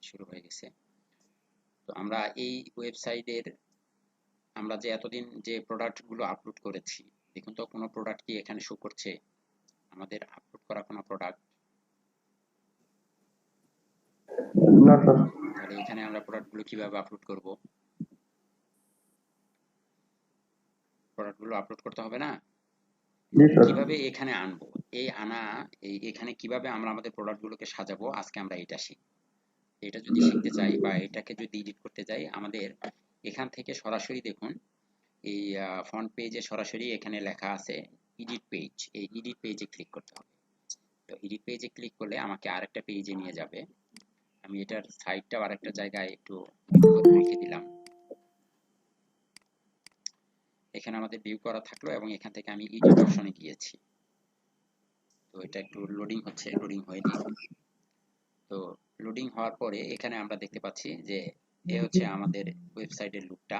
শুরু হয়ে গেছে। তো আমরা এই ওয়েবসাইটের আমরা যে এতদিন যে প্রোডাক্টগুলো আপলোড করেছি, দেখুন তো কোনো প্রোডাক্ট কি এখানে শো করছে? আমাদের আপলোড করা কোনো প্রোডাক্ট? না স্যার। তাহলে এখানে আমরা প্রোডাক্টগুলো কিভাবে আপলোড করব? প্রোডাক্টগুলো আপলোড করতে হবে না? জি স্যার। কিভাবে এখানে আনবো, এখানে কিভাবে আমরা আমাদের প্রোডাক্টগুলোকে সাজাবো, আজকে আমরা এটা শিখব। এটা যদি শিখতে চাই বা এটাকে যদি এডিট করতে চাই, আমাদের এখান থেকে সরাসরি দেখুন এই ফ্রন্ট পেজে সরাসরি এখানে লেখা আছে এডিট পেজ। এই এডিট পেজে ক্লিক করতে হবে। তো এডিট পেজে ক্লিক করলে আমাকে আরেকটা পেজে নিয়ে যাবে। আমি এটার সাইডটাও আরেকটা জায়গায় একটু রেখে দিলাম। এখানে আমাদের ভিউ করা থাকলো এবং এখান থেকে আমি এডিট অপশনে গিয়েছি। তো এটা একটু লোডিং হচ্ছে, লোডিং হয়ে নিক। তো লোডিং হওয়ার পরে এখানে আমরা দেখতে পাচ্ছি যে এ হচ্ছে আমাদের ওয়েবসাইটের লুকটা।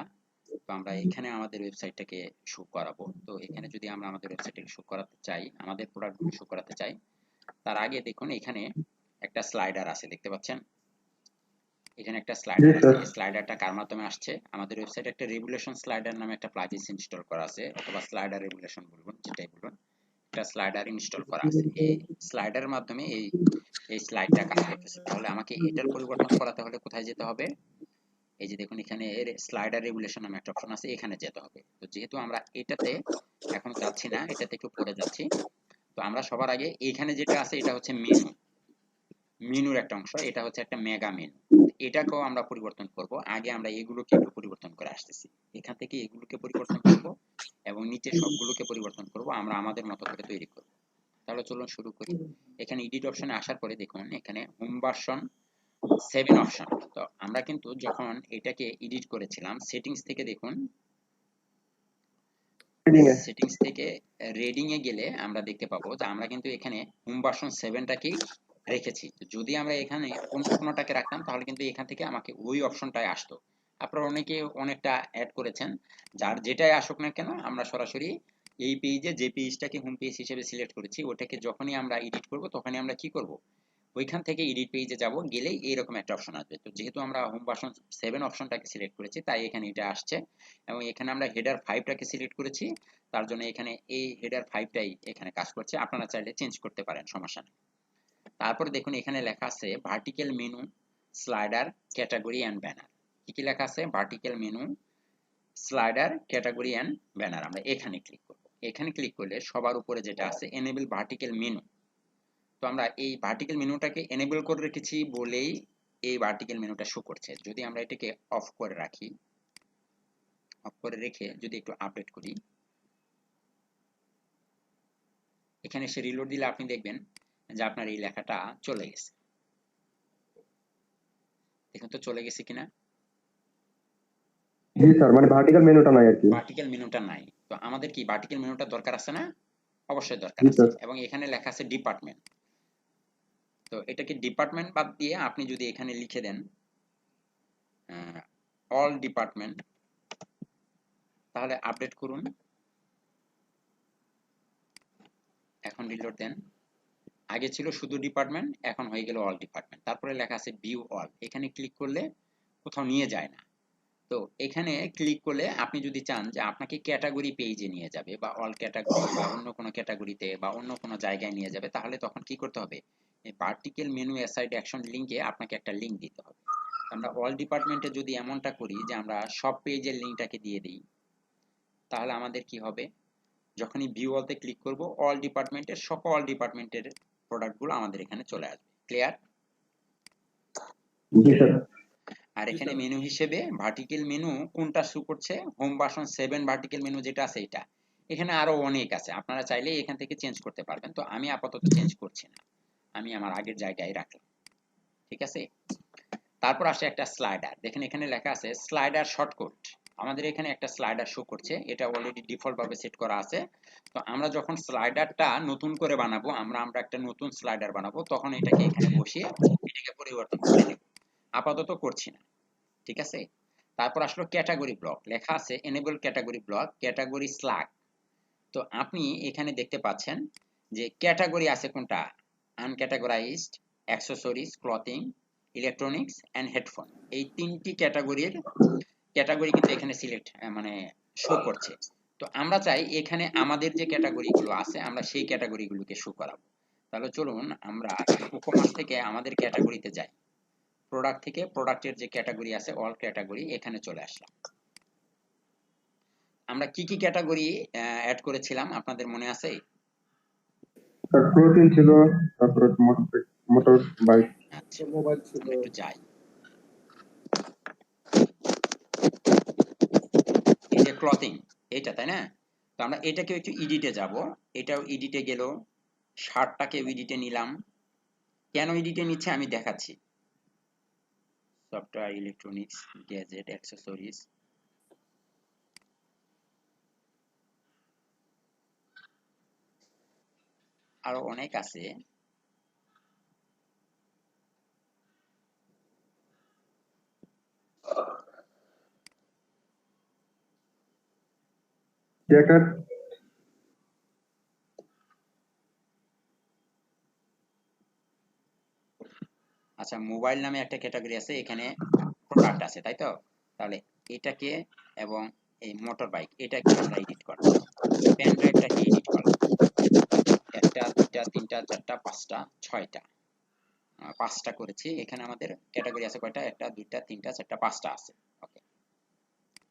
তো আমরা এখানে আমাদের ওয়েবসাইটটাকে শো করাবো। তো এখানে যদি আমরা আমাদের ওয়েবসাইটটাকে শো করাতে চাই, আমাদের প্রোডাক্টগুলো শো করাতে চাই, তার আগে দেখুন এখানে একটা স্লাইডার আছে, দেখতে পাচ্ছেন? এখানে একটা জি স্লাইডার আছে। স্যার। এই স্লাইডারটা কার মাধ্যমে আসছে? আমাদের ওয়েবসাইটে একটা রেগুলেশন স্লাইডার নামে একটা প্লাগইন ইনস্টল করা আছে, অথবা স্লাইডার রেগুলেশন বলবেন, যেটাই বলবেন। একটা স্লাইডার ইনস্টল করা আছে। এই স্লাইডারের মাধ্যমে এই স্লাইডটা কাজ করতেছে। তাহলে আমাকে এটার পরিবর্তন করাতে হলে কোথায় যেতে হবে? এই যে দেখুন এখানে এর স্লাইডার রেগুলেশন নামে একটা অপশন আছে, এখানে যেতে হবে। তো যেহেতু আমরা এটাতে এখন যাচ্ছি না, এটাতে একটু পরে যাচ্ছি, তো আমরা সবার আগে এইখানে যেটা আছে এটা হচ্ছে মেনু। মেনুর একটা অংশ, এটা হচ্ছে একটা মেগা মেনু। এটাকেও আমরা পরিবর্তন করব। আগে আমরা এগুলোকে একটু পরিবর্তন করে আসতেছি। এখান থেকে এগুলোকে পরিবর্তন করব এবং নিচে সবগুলোকে পরিবর্তন করব, আমরা আমাদের মতো করে তৈরি করব। তাহলে চলুন শুরু করি। এখানে এডিট অপশনে আসার পরে দেখুন এখানে হোম ভার্সন 7 অপশন। তো আমরা কিন্তু যখন এটাকে এডিট করেছিলাম, সেটিংস থেকে দেখুন, রিডিং এ। সেটিংস থেকে রেডিং এ গেলে আমরা দেখতে পাবো যে আমরা কিন্তু এখানে হোম ভার্সন 7টাকেই রেখেছি। তো যদি আমরা এখানে অন্য কোনোটাকে রাখতাম তাহলে কিন্তু এখান থেকে আমাকে ওই অপশনটাই আসতো। আপনারা অনেকে অনেকটা অ্যাড করেছেন, যার যেটাই আসুক না কেন আমরা সরাসরি এই পেজে যে পেজটাকে হোম পেজ হিসেবে সিলেক্ট করেছি ওটাকে যখনই আমরা এডিট করব তখনই আমরা কি করব, ওইখান থেকে এডিট পেজে যাব, গেলেই এইরকম একটা অপশন আসবে। তো যেহেতু আমরা হোম ভার্সন 7 অপশনটাকে সিলেক্ট করেছি তাই এখানে এটা আসছে, এবং এখানে আমরা হেডার 5টাকে সিলেক্ট করেছি, তার জন্য এখানে এই হেডার 5টাই এখানে কাজ করছে। আপনারা চাইলে চেঞ্জ করতে পারেন, সমস্যা নেই। তারপরে দেখুন এখানে লেখা আছে vertical menu, slider, category and banner. কি কি লেখা আছে? Vertical menu, slider, category and banner. আমরা এখানে ক্লিক করব। এখানে ক্লিক করলে সবার উপরে যেটা আছে এনেবল ভার্টিক্যাল মেনু। তো আমরা এই ভার্টিক্যাল মেনুটাকে এনেবল করে রেখেছি বলেই এই ভার্টিক্যাল মেনুটা শো করছে। যদি আমরা এটাকে অফ করে রাখি, অফ করে রেখে যদি একটু আপডেট করি, এখানে এসে রিলোড দিলে আপনি দেখবেন যে আপনার এই লেখাটা চলে গেছে। দেখুন তো চলে গেছে কিনা। জি স্যার, মানে ভার্টিক্যাল মেনুটা নাই আর কি। ভার্টিক্যাল মেনুটা নাই। তো আমাদের কি ভার্টিক্যাল মেনুটা দরকার আছে না? অবশ্যই দরকার জি আছে। স্যার। এবং এখানে লেখা আছে ডিপার্টমেন্ট। তো এটাকে ডিপার্টমেন্ট বাদ দিয়ে আপনি যদি এখানে লিখে দেন অল ডিপার্টমেন্ট, তাহলে আপডেট করুন, এখন রিলোড দেন। আগে ছিল শুধু ডিপার্টমেন্ট, এখন হয়ে গেল অল ডিপার্টমেন্ট। তারপরে লেখা আছে ভিউ অল, এখানে ক্লিক করলে কোথাও নিয়ে যায় না। তো এখানে ক্লিক করলে আপনি যদি চান যে আপনাকে ক্যাটাগরি পেজে নিয়ে যাবে বা অল ক্যাটাগরি বা অন্য কোনো ক্যাটাগরিতে বা অন্য কোনো জায়গায় নিয়ে যাবে, তাহলে তখন কি করতে হবে? এই ভার্টিক্যাল মেনু অ্যাসাইড অ্যাকশন লিংকে আপনাকে একটা লিংক দিতে হবে। আমরা অল ডিপার্টমেন্টে যদি এমনটা করি যে আমরা সব পেজের লিংকটাকে দিয়ে দিই, তাহলে আমাদের কি হবে? যখনই ভিউ অলতে ক্লিক করব, অল ডিপার্টমেন্টের সকল ডিপার্টমেন্টের প্রোডাক্টগুলো আমাদের এখানে চলে আসবে। ক্লিয়ার? জি স্যার। আর এখানে মেনু হিসেবে ভার্টিক্যাল মেনু কোনটা শো করছে? হোম ভার্সন 7 ভার্টিক্যাল মেনু যেটা আছে এটা। এখানে আরো অনেক আছে, আপনারা চাইলে এখান থেকে চেঞ্জ করতে পারবেন। তো আমি আপাতত চেঞ্জ করছি না, আমি আমার আগের জায়গায় রাখলাম। ঠিক আছে? তারপর আসে একটা স্লাইডার। দেখেন এখানে লেখা আছে স্লাইডার শর্টকাট। আমাদের এখানে একটা স্লাইডার শো করছে, এটা অলরেডি ডিফল্ট ভাবে সেট করা আছে। তো আমরা যখন স্লাইডারটা নতুন করে বানাবো, আমরা একটা নতুন স্লাইডার বানাবো, তখন এটাকে এখানে বসিয়ে এটাকে পরিবর্তন করে দেব। আপাতত করছি না। ঠিক আছে? তারপর আসলো ক্যাটাগরি ব্লক। লেখা আছে enable category block, category slug. তো আপনি এখানে দেখতে পাচ্ছেন যে ক্যাটাগরি আছে কোনটা? Uncategorized, accessories, clothing, electronics and headphone, এই তিনটি ক্যাটাগরি কিন্তু এখানে সিলেক্ট মানে শো করছে। তো আমরা চাই এখানে আমাদের যে ক্যাটাগরিগুলো আছে আমরা সেই ক্যাটাগরিগুলোকে শো করাবো। তাহলে চলুন আমরা কোকোমাস থেকে আমাদের ক্যাটাগরিতে যাই। প্রোডাক্ট থেকে প্রোডাক্টের যে ক্যাটাগরি আছে অল ক্যাটাগরি, এখানে চলে আসলাম। আমরা কি কি ক্যাটাগরি অ্যাড করেছিলাম আপনাদের মনে আছে? স্যার প্রোটিন ছিল, তারপরে মোটর বাইক, আচ্ছা, মোবাইল ছিল। আমরা একটু যাই। এই যে ক্লথিং, এইটা তাই না? তো আমরা এটাকে একটু এডিটে যাব, এটাও এডিটে গেল, শার্টটাকে এডিটে নিলাম। কেন এডিটে নিচ্ছে আমি দেখাচ্ছি। সফটওয়্যার, ইলেকট্রনিক্স, গ্যাজেট, অ্যাক্সেসরিজ, আরো অনেক আছে। জ্যাকেট, আচ্ছা, মোবাইল নামে একটা ক্যাটাগরি আছে, এখানে প্রোডাক্ট আছে তাই তো? তাহলে এটাকে এবং এই মোটর বাইক এটাকে আমরা এডিট করলাম। পেন ড্রাইভটাকে এডিট করলাম। একটা, দুইটা, তিনটা, চারটা, পাঁচটা, ছয়টা, পাঁচটা করেছি। এখানে আমাদের ক্যাটাগরি আছে কয়টা? একটা, দুইটা, তিনটা, চারটা, পাঁচটা আছে। ওকে,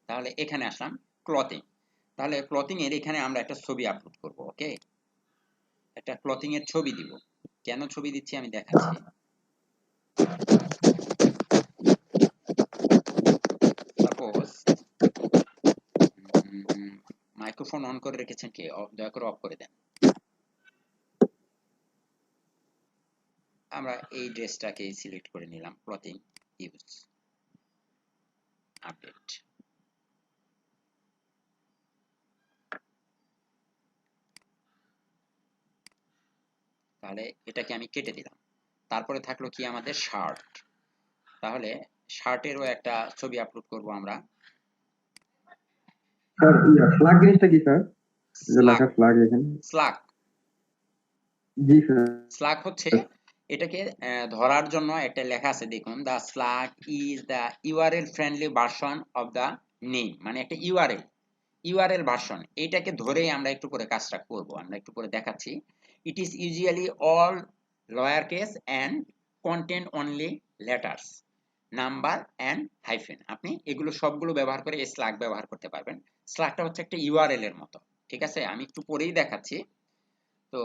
তাহলে এখানে আসলাম ক্লথিং। তাহলে ক্লথিং এর এখানে আমরা একটা ছবি আপলোড করব। ওকে, একটা ক্লথিং এর ছবি দিব। কেন ছবি দিচ্ছি আমি দেখাচ্ছি। সাপোজ মাইক্রোফোন অন করে রেখেছেন কে? দয়া করে অফ করে দেন। আমরা এই ড্রেসটাকে সিলেক্ট করে নিলাম, ক্লথিং, ইউজ, আপডেট। তাহলে এটাকে আমি কেটে দিলাম। তারপরে থাকলো কি আমাদের শার্ট। তাহলে শার্টেরও একটা ছবি আপলোড করব আমরা। স্যার স্লাগ জিনিসটা কি স্যার? যে স্লাগ, লেখা স্লাগ এখানে। স্লাগ, জি স্যার। স্লাগ হচ্ছে এটাকে ধরার জন্য একটা লেখা আছে দেখুন, the slug is the URL friendly version of the name, মানে একটা ইউআরএল ভার্সন। এটাকে ধরেই আমরা একটু করে কাজটা করব, আমরা একটু করে দেখাচ্ছি। It is usually all lower case and content only letters, number and hyphen. আপনি এগুলো সবগুলো ব্যবহার করে এই স্লাগ ব্যবহার করতে পারবেন। স্লাগটা হচ্ছে একটা ইউআরএল এর মতো, ঠিক আছে? আমি একটু পরেই দেখাচ্ছি। তো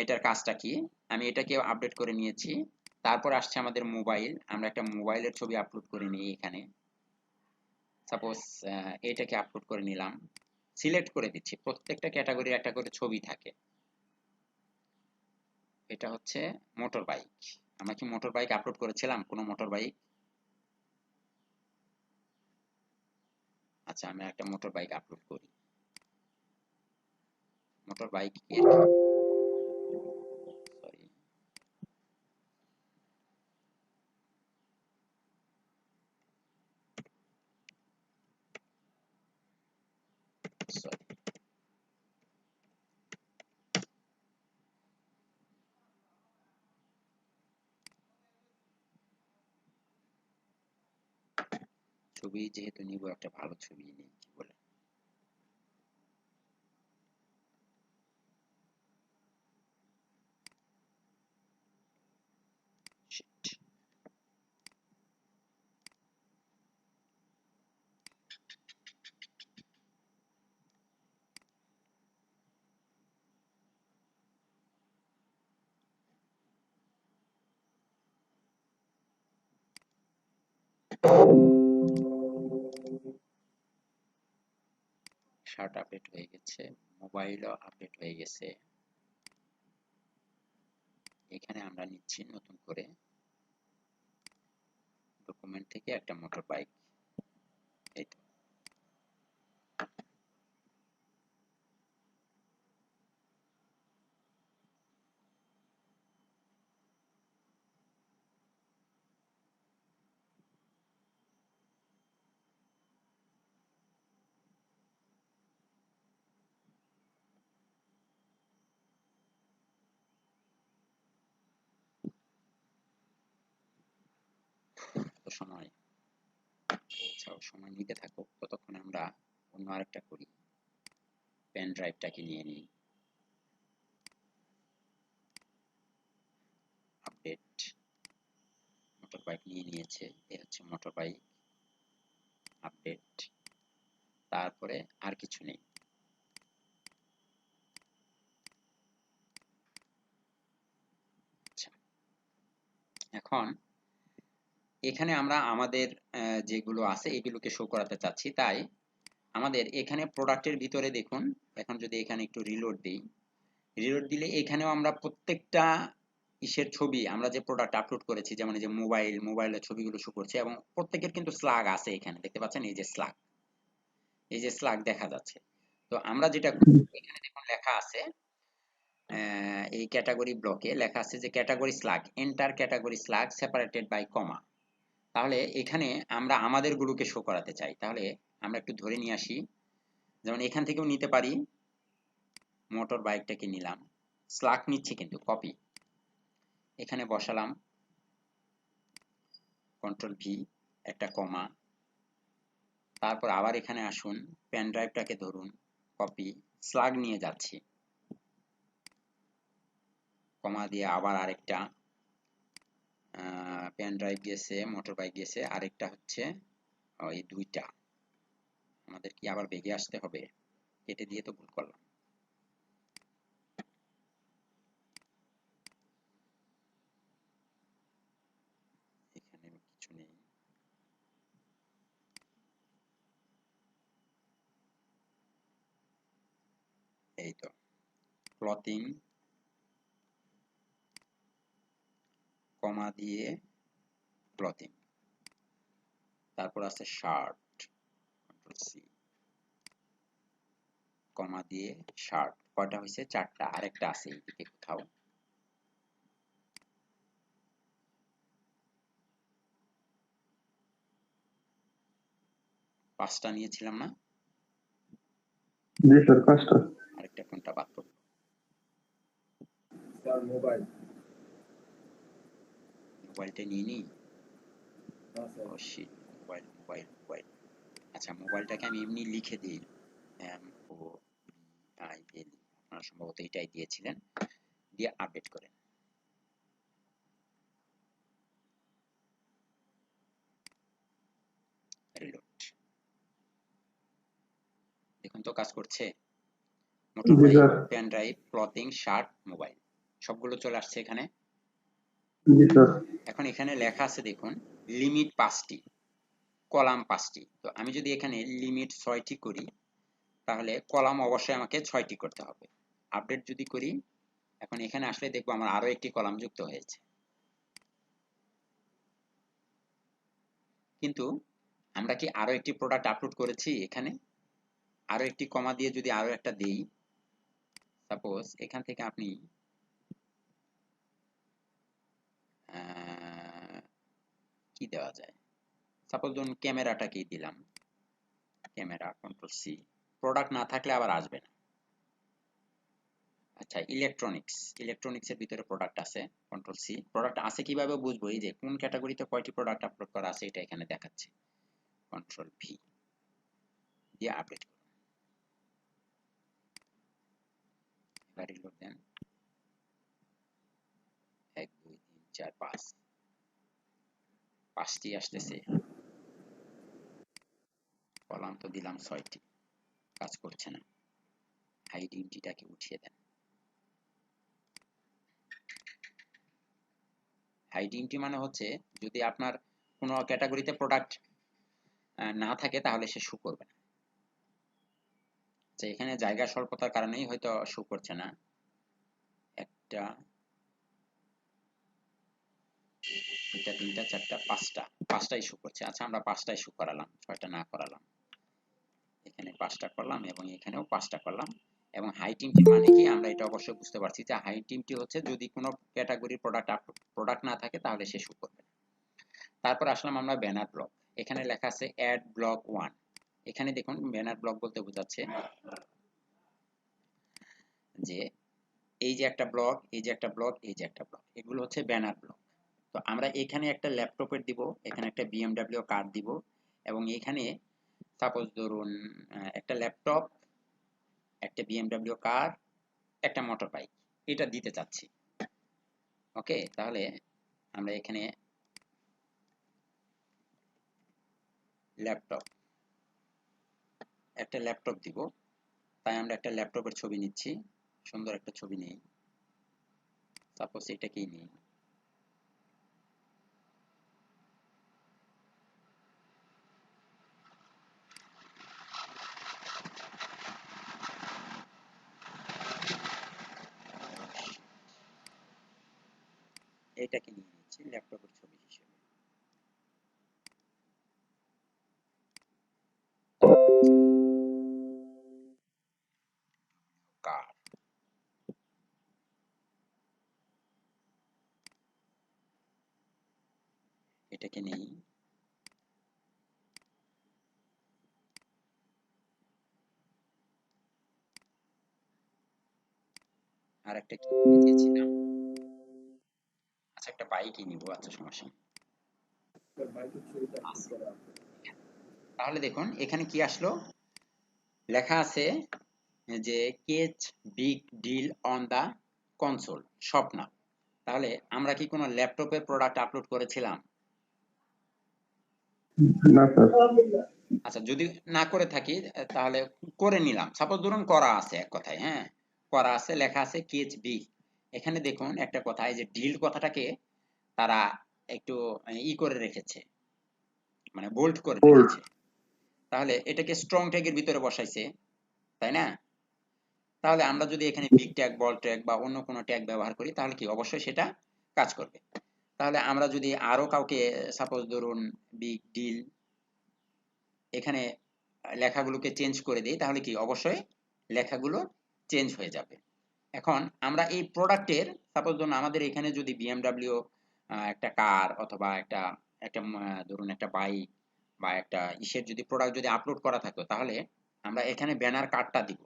এটার কাজটা কি, আমি এটাকে আপডেট করে নিয়েছি। তারপর আসছে আমাদের মোবাইল, আমরা একটা মোবাইলের ছবি আপলোড করে নিই এখানে। সাপোজ এটাকে আপলোড করে নিলাম, সিলেক্ট করে দিচ্ছি। প্রত্যেকটা ক্যাটাগরির একটা করে ছবি থাকে। এটা হচ্ছে মোটর বাইক। আমরা কি মোটর বাইক আপলোড করেছিলাম? কোনো মোটর বাইক? আচ্ছা, আমি একটা মোটর বাইক আপলোড করি। মোটর বাইক এর সরি, সরি, ছবি যেহেতু নিব, একটা ভালো ছবি নিই, কি বলে? Shit. শার্ট আপডেট হয়ে গেছে, মোবাইলও আপডেট হয়ে গেছে। এখানে আমরা নিচ্ছি নতুন করে ডকুমেন্ট থেকে একটা মোটর বাইক। এই তো। সময়, আচ্ছা সময় নিতে থাকুক, ততক্ষণ আমরা অন্য আরেকটা করি। পেন ড্রাইভটাকে নিয়ে নিই, আপডেট মোটর বাইক নিয়ে নিয়েছে, এ হচ্ছে মোটর বাইক আপডেট, তারপরে আর কিছু নেই। আচ্ছা এখন এখানে আমরা আমাদের যেগুলো আছে এগুলোকে শো করাতে চাচ্ছি, তাই আমাদের এখানে প্রোডাক্টের ভিতরে দেখুন, এখন যদি এখানে একটু রিলোড দিই, রিলোড দিলে এখানেও আমরা প্রত্যেকটা ইসের ছবি, আমরা যে প্রোডাক্ট আপলোড করেছি, যেমন এই যে মোবাইলের ছবিগুলো শো করছে, এবং প্রত্যেকের কিন্তু স্লাগ আছে এখানে দেখতে পাচ্ছেন, এই যে স্লাগ, এই যে স্লাগ দেখা যাচ্ছে। তো আমরা যেটা করব, এখানে দেখুন লেখা আছে এই ক্যাটাগরি ব্লকে লেখা আছে যে category slug, enter category slug separated by comma. তাহলে এখানে আমরা আমাদের গুলোকে শো করাতে চাই, তাহলে আমরা একটু ধরে নিয়ে আসি, যেমন এখান থেকেও নিতে পারি, মোটর বাইকটাকে নিলাম, স্লাগ নিচ্ছি কিন্তু কপি, এখানে বসালাম কন্ট্রোল ভি, একটা কমা, তারপর আবার এখানে আসুন, পেন ড্রাইভটাকে ধরুন, কপি, স্লাগ নিয়ে যাচ্ছি, কমা দিয়ে আবার আরেকটা পেন ড্রাইভ গেছে, মোটর বাইক গেছে, আরেকটা হচ্ছে এই দুইটা, আমাদের কি আবার বেগে আসতে হবে, কেটে দিয়ে তো ভুল করলাম, এখানে কিছু নেই, এই তো ক্লথিং, কমা দিয়ে ক্লথিং, তারপর আছে শার্ট, কন্ট্রোল সি, কমা দিয়ে শার্ট, কয়টা হয়েছে, চারটা, আরেকটা আছে এইদিকে কোথাও, পাঁচটা নিয়েছিলাম না, জি স্যার, 5টা। আরেকটা কোনটা বাদ পড়লো, স্যার মোবাইল। মোবাইলটা নিয়ে নিই, হ্যাঁ স্যার। ও শিট, মোবাইল, আচ্ছা মোবাইলটাকে আমি এমনি লিখে দিই, MOBILE, আপনারা সম্ভবত এটাই দিয়েছিলেন, দিয়ে আপডেট করেন, রিলোড, দেখুন তো কাজ করছে, মোটর জি bike, sir. Pen drive, clothing, shirt, mobile, সবগুলো চলে আসছে এখানে। জি স্যার। এখন এখানে লেখা আছে দেখুন, লিমিট 5টি, কলাম 5টি, তো আমি যদি এখানে লিমিট 6টি করি, তাহলে কলাম অবশ্যই আমাকে 6টি করতে হবে। আপডেট যদি করি, এখন এখানে আসলে দেখবো আমার আরো একটি কলাম যুক্ত হয়েছে, কিন্তু আমরা কি আরো একটি প্রোডাক্ট আপলোড করেছি, এখানে আরো একটি কমা দিয়ে যদি আরো একটা দেই, সাপোজ এখান থেকে আপনি কি দেওয়া যায়, সাপোজ ধরুন ক্যামেরাটাকেই দিলাম, ক্যামেরা, কন্ট্রোল সি, প্রোডাক্ট না থাকলে আবার আসবে না। আচ্ছা ইলেকট্রনিক্সের ভিতরে প্রোডাক্ট আছে, কন্ট্রোল সি, প্রোডাক্ট আছে কিভাবে বুঝবো, এই যে কোন ক্যাটাগরিতে কয়টি প্রোডাক্ট আপলোড করা আছে এটা এখানে দেখাচ্ছে, কন্ট্রোল ভি দিয়ে আপডেট করুন, এবার রিলোড দেন, 1 2 3 4 5, 5টি আসতেছে, কলাম তো দিলাম 6টি, কাজ করছে না, হাইড ইন্টিটাকে উঠিয়ে দেন, হাইড ইন্টি মানে হচ্ছে যদি আপনার কোনো ক্যাটাগরিতে প্রোডাক্ট না থাকে তাহলে সে শো করবে না, আচ্ছা এখানে জায়গা স্বল্পতার কারণেই হয়তো শো করছে না, একটা, দুইটা, তিনটা, চারটা, পাঁচটাই শো করছে, আচ্ছা আমরা 5টাই শো করালাম, 6টা না করালাম, এখানে 5টা করলাম এবং এখানেও 5টা করলাম, এবং হাই টিমটি মানে কি আমরা এটা অবশ্যই বুঝতে পারছি যে হাই টিমটি হচ্ছে যদি কোনো ক্যাটাগরির প্রোডাক্ট না থাকে তাহলে সে শো করবে। তারপর আসলাম আমরা ব্যানার ব্লক, এখানে লেখা আছে অ্যাড ব্লক 1, এখানে দেখুন ব্যানার ব্লক বলতে বোঝাচ্ছে যে এই যে একটা ব্লক, এই যে একটা ব্লক, এই যে একটা ব্লক, এগুলো হচ্ছে ব্যানার ব্লক। তো আমরা এখানে একটা ল্যাপটপের দিব, এখানে একটা বিএমডব্লিউ কার দিব, এবং এখানে সাপোজ ধরুন একটা ল্যাপটপ, একটা বিএমডব্লিউ কার, একটা মোটর বাইক, এটা দিতে চাচ্ছি। ওকে, তাহলে আমরা এখানে ল্যাপটপ, একটা ল্যাপটপ দিব, তাই আমরা একটা ল্যাপটপের ছবি নিচ্ছি, সুন্দর একটা ছবি নেই, সাপোজ এটাকেই নিই। এটাকে নিয়ে নিচ্ছি ল্যাপটপের ছবি হিসেবে। কার, এটাকে নেই, আর একটা কি চেয়েছিলাম, আচ্ছা একটা বাইকই নিব, আচ্ছা সমস্যা নেই। স্যার বাইকের ছবিটা আপলোড করা আছে। তাহলে দেখুন এখানে কি আসলো, লেখা আছে যে catch big deal on the console shop now. তাহলে আমরা কি কোনো ল্যাপটপে প্রোডাক্ট আপলোড করেছিলাম? না স্যার। আচ্ছা যদি না করে থাকি তাহলে করে নিলাম, সাপোজ ধরুন করা আছে, এক কথায় হ্যাঁ করা আছে, লেখা আছে কেচ বিগ। এখানে দেখুন একটা কথা, এই যে ডিল কথাটাকে তারা একটু করে রেখেছে, মানে বোল্ড করে বোল্ড। রেখেছে। তাহলে এটাকে স্ট্রং ট্যাগের ভিতরে বসাইছে, তাই না? তাহলে আমরা যদি এখানে বিগ ট্যাগ, বল ট্যাগ বা অন্য কোনো ট্যাগ ব্যবহার করি তাহলে কি অবশ্যই সেটা কাজ করবে। তাহলে আমরা যদি আরো কাউকে সাপোজ ধরুন বিগ ডিল এখানে লেখাগুলোকে চেঞ্জ করে দিই তাহলে কি অবশ্যই লেখাগুলো চেঞ্জ হয়ে যাবে। এখন আমরা এই প্রোডাক্টের সাপোজ ধরুন আমাদের এখানে যদি বিএমডব্লিউ একটা কার অথবা একটা একটা ধরুন একটা বাইক বা একটা ইসের যদি প্রোডাক্ট যদি আপলোড করা থাকতো তাহলে আমরা এখানে ব্যানার কার্ডটা দিব।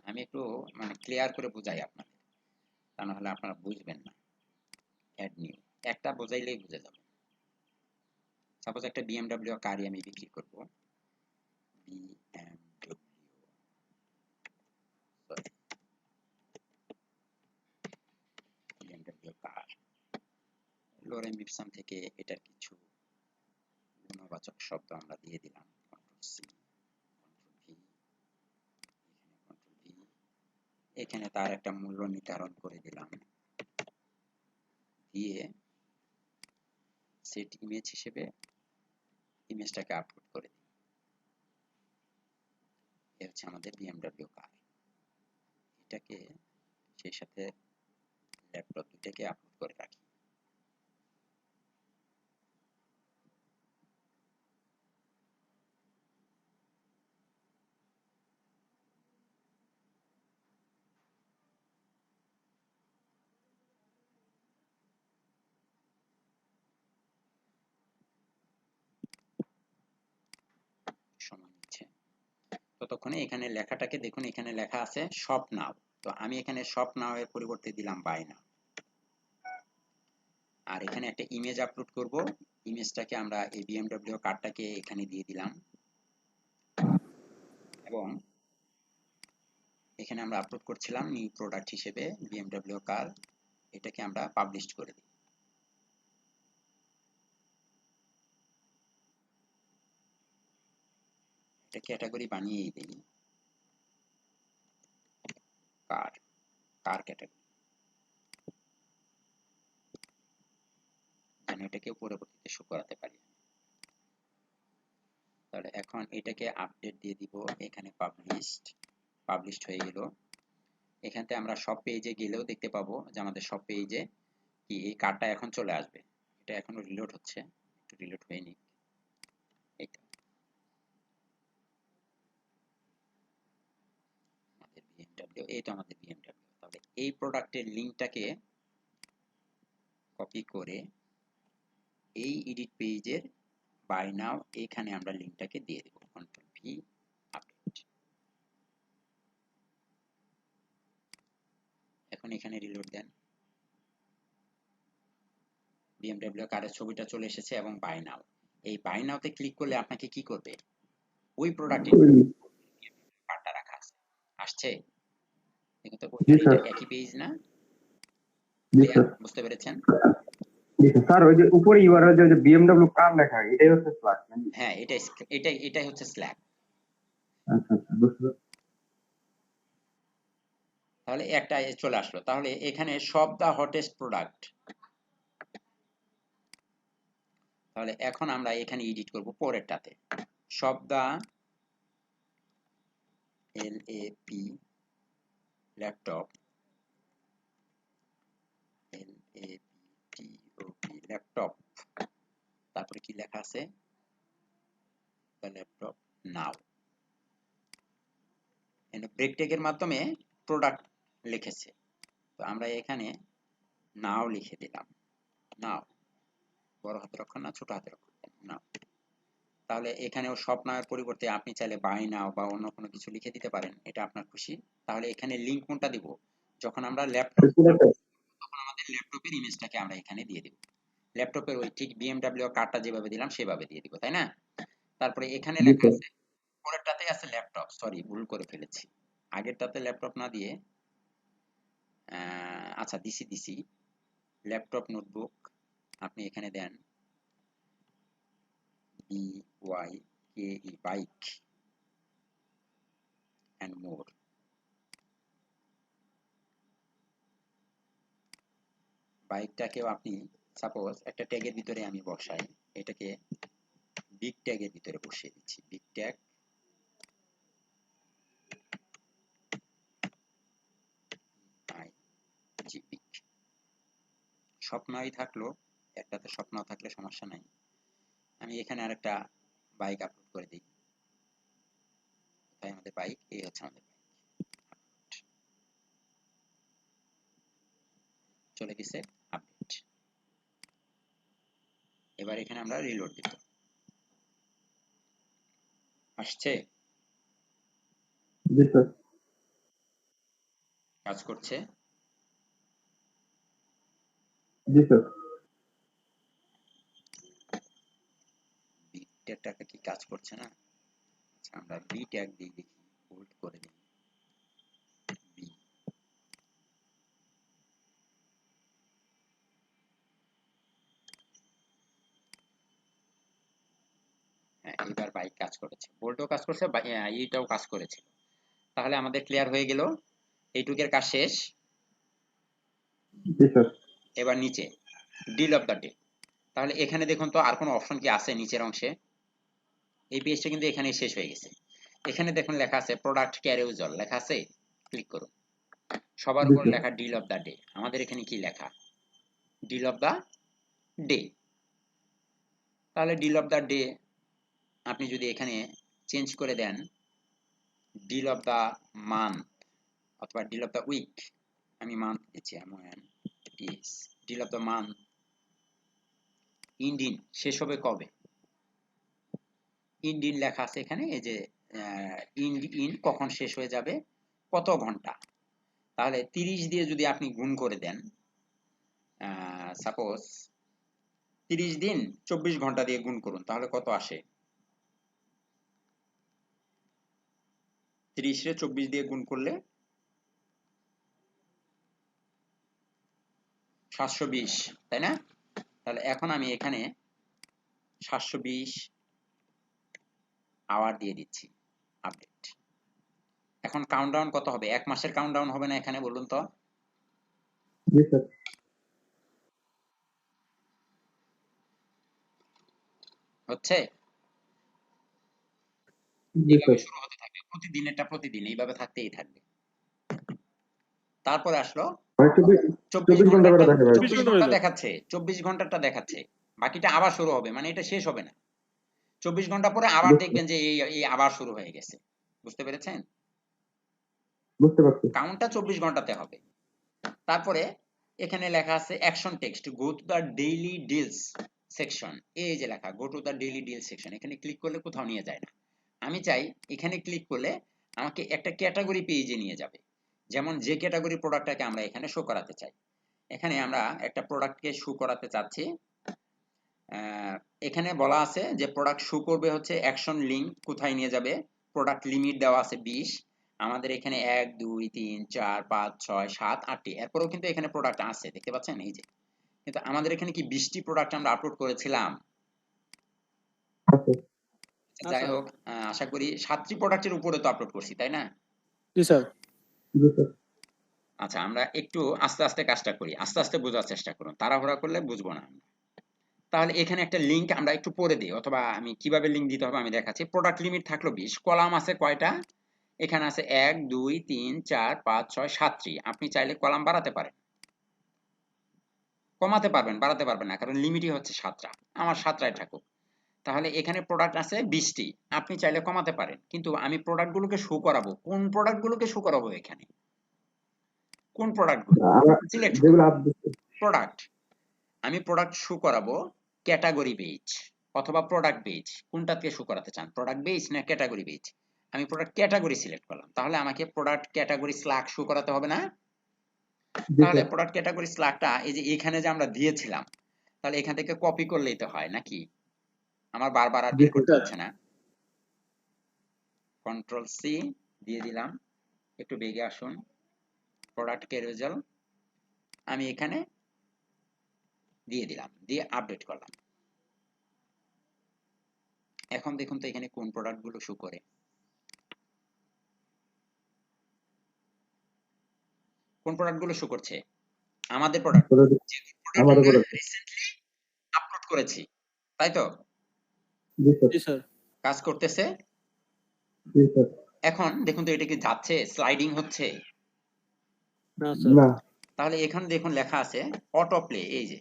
আমি একটু মানে ক্লিয়ার করে বুঝাই আপনাদের, তা না হলে আপনারা বুঝবেন না। অ্যাড নিউ একটা বোঝাইলেই বুঝে যাবে। সাপোজ একটা বিএমডব্লিউ কারই আমি বিক্রি করব, BMW sorry BMW car, lorem ipsum থেকে এটার কিছু গুণবাচক শব্দ আমরা দিয়ে দিলাম, control C, control V, control V, এখানে তার একটা মূল্য নির্ধারণ করে দিলাম, দিয়ে সেট ইমেজ হিসেবে ইমেজটাকে আপলোড করে দিই। এ হচ্ছে আমাদের বিএমডব্লিউ কার। এটাকে সেই সাথে ল্যাপটপ দুটাকে আপলোড করে রাখি। সময় নিচ্ছে, ততক্ষণে এখানে লেখাটাকে দেখুন, এখানে লেখা আছে শপ নাও, তো আমি এখানে শপ নাও এর পরিবর্তে দিলাম বাই নাও। আর এখানে একটা ইমেজ আপলোড করব, ইমেজটাকে আমরা এই বিএমডব্লিউ কার্ডটাকে এখানে দিয়ে দিলাম, এবং এখানে আমরা আপলোড করছিলাম নিউ প্রোডাক্ট হিসেবে বিএমডব্লিউ কার, এটাকে আমরা পাবলিশ করে দিই। এটা ক্যাটাগরি বানিয়েই দিই, কার, কার ক্যাটাগরি, যেন এটাকে পরবর্তীতে শো করাতে পারি। তাহলে এখন এটাকে আপডেট দিয়ে দিব, এখানে পাবলিশড, পাবলিশড হয়ে গেল। এখান থেকে আমরা সব পেজে গেলেও দেখতে পাবো যে আমাদের সব পেজে কি এই কার্ডটা এখন চলে আসবে। এটা এখনো রিলোড হচ্ছে, একটু রিলোড হয়নি। এই তো আমাদের বিএমডব্লিউ, এই তো আমাদের বিএমডব্লিউ। তাহলে এই প্রোডাক্টের লিংকটাকে কপি করে এই এডিট পেজের বাই নাও এখানে আমরা লিংকটাকে দিয়ে দেব, কন্ট্রোল ভি আপডেট। এখন এখানে রিলোড দেন, বিএমডব্লিউ কারের ছবিটা চলে এসেছে এবং বাই নাও। এই বাই নাওতে ক্লিক করলে আপনাকে কি করবে, ওই প্রোডাক্টের কার্ডটা রাখা আছে, আসছে দেখুন তো, ওই জি আর স্যার। এটা একই পেজ না? জি ক্লিয়ার, স্যার। বুঝতে পেরেছেন? জি স্যার। স্যার ওই যে উপরে ইউআরএল যে বিএমডব্লিউ কার লেখা এটাই হচ্ছে স্ল্যাক নাকি? হ্যাঁ, এটাই হচ্ছে স্ল্যাক। আচ্ছা আচ্ছা, বুঝতে পারছি। তাহলে একটা চলে আসলো। তাহলে এখানে সব দা হটেস্ট প্রোডাক্ট, তাহলে এখন আমরা এখানে এডিট করব পরেরটাতে, সব দা এলএপি ল্যাপটপ, এলএপিটিওপি ল্যাপটপ, তারপরে কি লেখা আছে, দ্য ল্যাপটপ নাও। ব্রেক ট্যাগের মাধ্যমে প্রোডাক্ট লিখেছে, তো আমরা এখানে নাও লিখে দিলাম। নাও বড় হাতের অক্ষর না ছোট হাতের অক্ষর, নাও। তাহলে এখানেও সব নাওয়ের পরিবর্তে আপনি চাইলে বাই নাও বা অন্য কোনো কিছু লিখে দিতে পারেন, এটা আপনার খুশি। তাহলে এখানে লিংক কোনটা দিব, যখন আমরা ল্যাপটপ, তখন আমাদের ল্যাপটপের ইমেজটাকে আমরা এখানে দিয়ে দেব, ল্যাপটপের ওই ঠিক বিএমডব্লিউ কার্ডটা যেভাবে দিলাম সেভাবে দিয়ে দিব, তাই না? তারপরে এখানে জি লেখা স্যার। আছে, পরেরটাতে আছে ল্যাপটপ, সরি ভুল করে ফেলেছি, আগেরটাতে ল্যাপটপ না দিয়ে আচ্ছা দিছি ল্যাপটপ নোটবুক, আপনি এখানে দেন BYKE বাইক এন্ড মোর। বাইকটাকেও আপনি সাপোজ একটা ট্যাগের ভিতরে আমি বসাই, এটাকে বিগ ট্যাগের ভিতরে বসিয়ে দিচ্ছি, বিগ ট্যাগ বিগ। স্বপ্নই থাকলো, একটাতে স্বপ্ন থাকলে সমস্যা নাই। আমি এখানে আরেকটা বাইক আপলোড করে দিই, তাই আমাদের বাইক, এই হচ্ছে আমাদের বাইক, চলে গেছে আপডেট। এবার এখানে আমরা রিলোড দিব, আসছে, জি স্যার। কাজ করছে। জি স্যার। বিগ ট্যাগটা কি কাজ করছে না? আচ্ছা, আমরা বি ট্যাগ দিয়ে দেখি, হোল্ড করে দিই বি। হ্যাঁ, এবার বাইক কাজ করেছে, বোল্টও কাজ করছে, এইটাও কাজ করেছে। তাহলে আমাদের ক্লিয়ার হয়ে গেল, এইটুকের কাজ শেষ। জি স্যার। এবার নিচে ডিল অফ দ্য ডে, তাহলে এখানে দেখুন তো আর কোনো অপশন কি আছে নিচের অংশে? এই পেজটা কিন্তু এখানে শেষ হয়ে গেছে। এখানে দেখুন লেখা আছে প্রোডাক্ট ক্যারিউজল লেখা আছে, ক্লিক করুন, সবার জি উপর স্যার। লেখা ডিল অফ দ্য ডে। আমাদের এখানে কি লেখা, ডিল অফ দ্য ডে। তাহলে ডিল অফ দ্য ডে আপনি যদি এখানে চেঞ্জ করে দেন ডিল অফ দ্য মান্থ অথবা ডিল অফ দ্য উইক, আমি মান্থ দিচ্ছি, ডিল অফ দ্য মান্থ ইন্ডিন শেষ হবে কবে, ইন্ডিন লেখা আছে এখানে, এই যে ইন কখন শেষ হয়ে যাবে, কত ঘন্টা। তাহলে 30 দিয়ে যদি আপনি গুণ করে দেন, সাপোজ 30 দিন 24 ঘন্টা দিয়ে গুণ করুন, তাহলে কত আসে? 30 রে 24 দিয়ে গুণ করলে 720, তাই না? তাহলে এখন আমি এখানে 720 আওয়ার দিয়ে দিচ্ছি, আপডেট। এখন কাউন্টডাউন কত হবে, এক মাসের কাউন্টডাউন হবে না এখানে, বলুন তো? জি স্যার। হচ্ছে, জি এইভাবে স্যার। শুরু হতে থাকবে, প্রতিদিনেরটা প্রতিদিন এইভাবে থাকতেই থাকবে। তারপরে আসলো 24 24 ঘন্টা করে ঘন্টারটা, দেখা যায়। 24 24 ঘন্টা হয়ে ঘন্টা যাচ্ছে। দেখাচ্ছে, 24 ঘন্টারটা দেখাচ্ছে, বাকিটা আবার শুরু হবে, মানে এটা শেষ হবে না। 24 ঘন্টা পরে আবার দেখবেন যে এই আবার শুরু হয়ে গেছে, বুঝতে পেরেছেন? বুঝতে পারছি। কাউন্টটা 24 ঘন্টাতে হবে। তারপরে এখানে লেখা আছে action text, go to the daily deals section, এই যে লেখা go to the daily deal section, এখানে ক্লিক করলে কোথাও নিয়ে যায় না। আমি চাই এখানে ক্লিক করলে আমাকে একটা ক্যাটাগরি পেজে নিয়ে যাবে, যেমন যে ক্যাটাগরি প্রোডাক্টটাকে আমরা এখানে শো করাতে চাই। এখানে আমরা একটা প্রোডাক্টকে শো করাতে চাচ্ছি। আহ, এখানে বলা আছে যে প্রোডাক্ট শো করবে হচ্ছে অ্যাকশন লিঙ্ক কোথায় নিয়ে যাবে, প্রোডাক্ট লিমিট দেওয়া আছে 20। আমাদের এখানে 1 2 3 4 5 6 7 8টি, এরপরেও কিন্তু এখানে প্রোডাক্ট আছে, দেখতে পাচ্ছেন এই যে। কিন্তু আমাদের এখানে কি 20টি প্রোডাক্ট আমরা আপলোড করেছিলাম? আছে। যাই হোক, আশা করি 7টি প্রোডাক্টের উপরে তো আপলোড করছি, তাই না? জি স্যার। জি স্যার। আচ্ছা, আমরা একটু আস্তে আস্তে কাজটা করি, আস্তে আস্তে বোঝার চেষ্টা করুন, তাড়াহুড়া করলে বুঝবো না আমরা। তাহলে এখানে একটা লিংক আমরা একটু পরে দিই, অথবা আমি কিভাবে লিংক দিতে হবে আমি দেখাচ্ছি। প্রোডাক্ট লিমিট থাকলো 20, কলাম আছে কয়টা? এখানে আছে 1 2 3 4 5 6 7টি। আপনি চাইলে কলাম বাড়াতে পারেন, কমাতে পারবেন, বাড়াতে পারবেন না, কারণ লিমিটই হচ্ছে 7টা। আমার 7টায় থাকুক। তাহলে এখানে প্রোডাক্ট আছে 20টি, আপনি চাইলে কমাতে পারেন, কিন্তু আমি প্রোডাক্টগুলোকে শো করাবো। কোন প্রোডাক্টগুলোকে শো করাবো? এখানে কোন প্রোডাক্টগুলো আমরা সিলেক্ট যেগুলো করব? Update product. আমি প্রোডাক্ট শো করাবো ক্যাটাগরি পেজ অথবা প্রোডাক্ট পেজ। কোনটাকে শো করাতে চান, প্রোডাক্ট পেজ না ক্যাটাগরি পেজ? আমি প্রোডাক্ট ক্যাটাগরি সিলেক্ট করলাম, তাহলে আমাকে প্রোডাক্ট ক্যাটাগরি স্ল্যাগ শো করাতে হবে না? জি তাহলে স্যার। প্রোডাক্ট ক্যাটাগরি স্ল্যাগটা এই যে এখানে যে আমরা দিয়েছিলাম, তাহলে এখান থেকে কপি করলেই তো হয় নাকি? আমার বারবার আর জি বের করতে স্যার। হচ্ছে না। কন্ট্রোল সি দিয়ে দিলাম, একটু বেগে আসুন। প্রোডাক্ট ক্যারোজেল আমি এখানে দিয়ে দিলাম, দিয়ে আপডেট করলাম। এখন দেখুন তো এখানে কোন প্রোডাক্টগুলো শো করে। কোন প্রোডাক্টগুলো শো করছে? আমাদের প্রোডাক্ট, যে প্রোডাক্ট আমাদের আমরা প্রোডাক্ট। রিসেন্টলি আপলোড করেছি, তাই তো? জি স্যার। জি স্যার। কাজ করতেছে। জি স্যার। এখন দেখুন তো এটা কি যাচ্ছে, স্লাইডিং হচ্ছে? না স্যার। না। তাহলে এখানে দেখুন লেখা আছে অটো প্লে, এই যে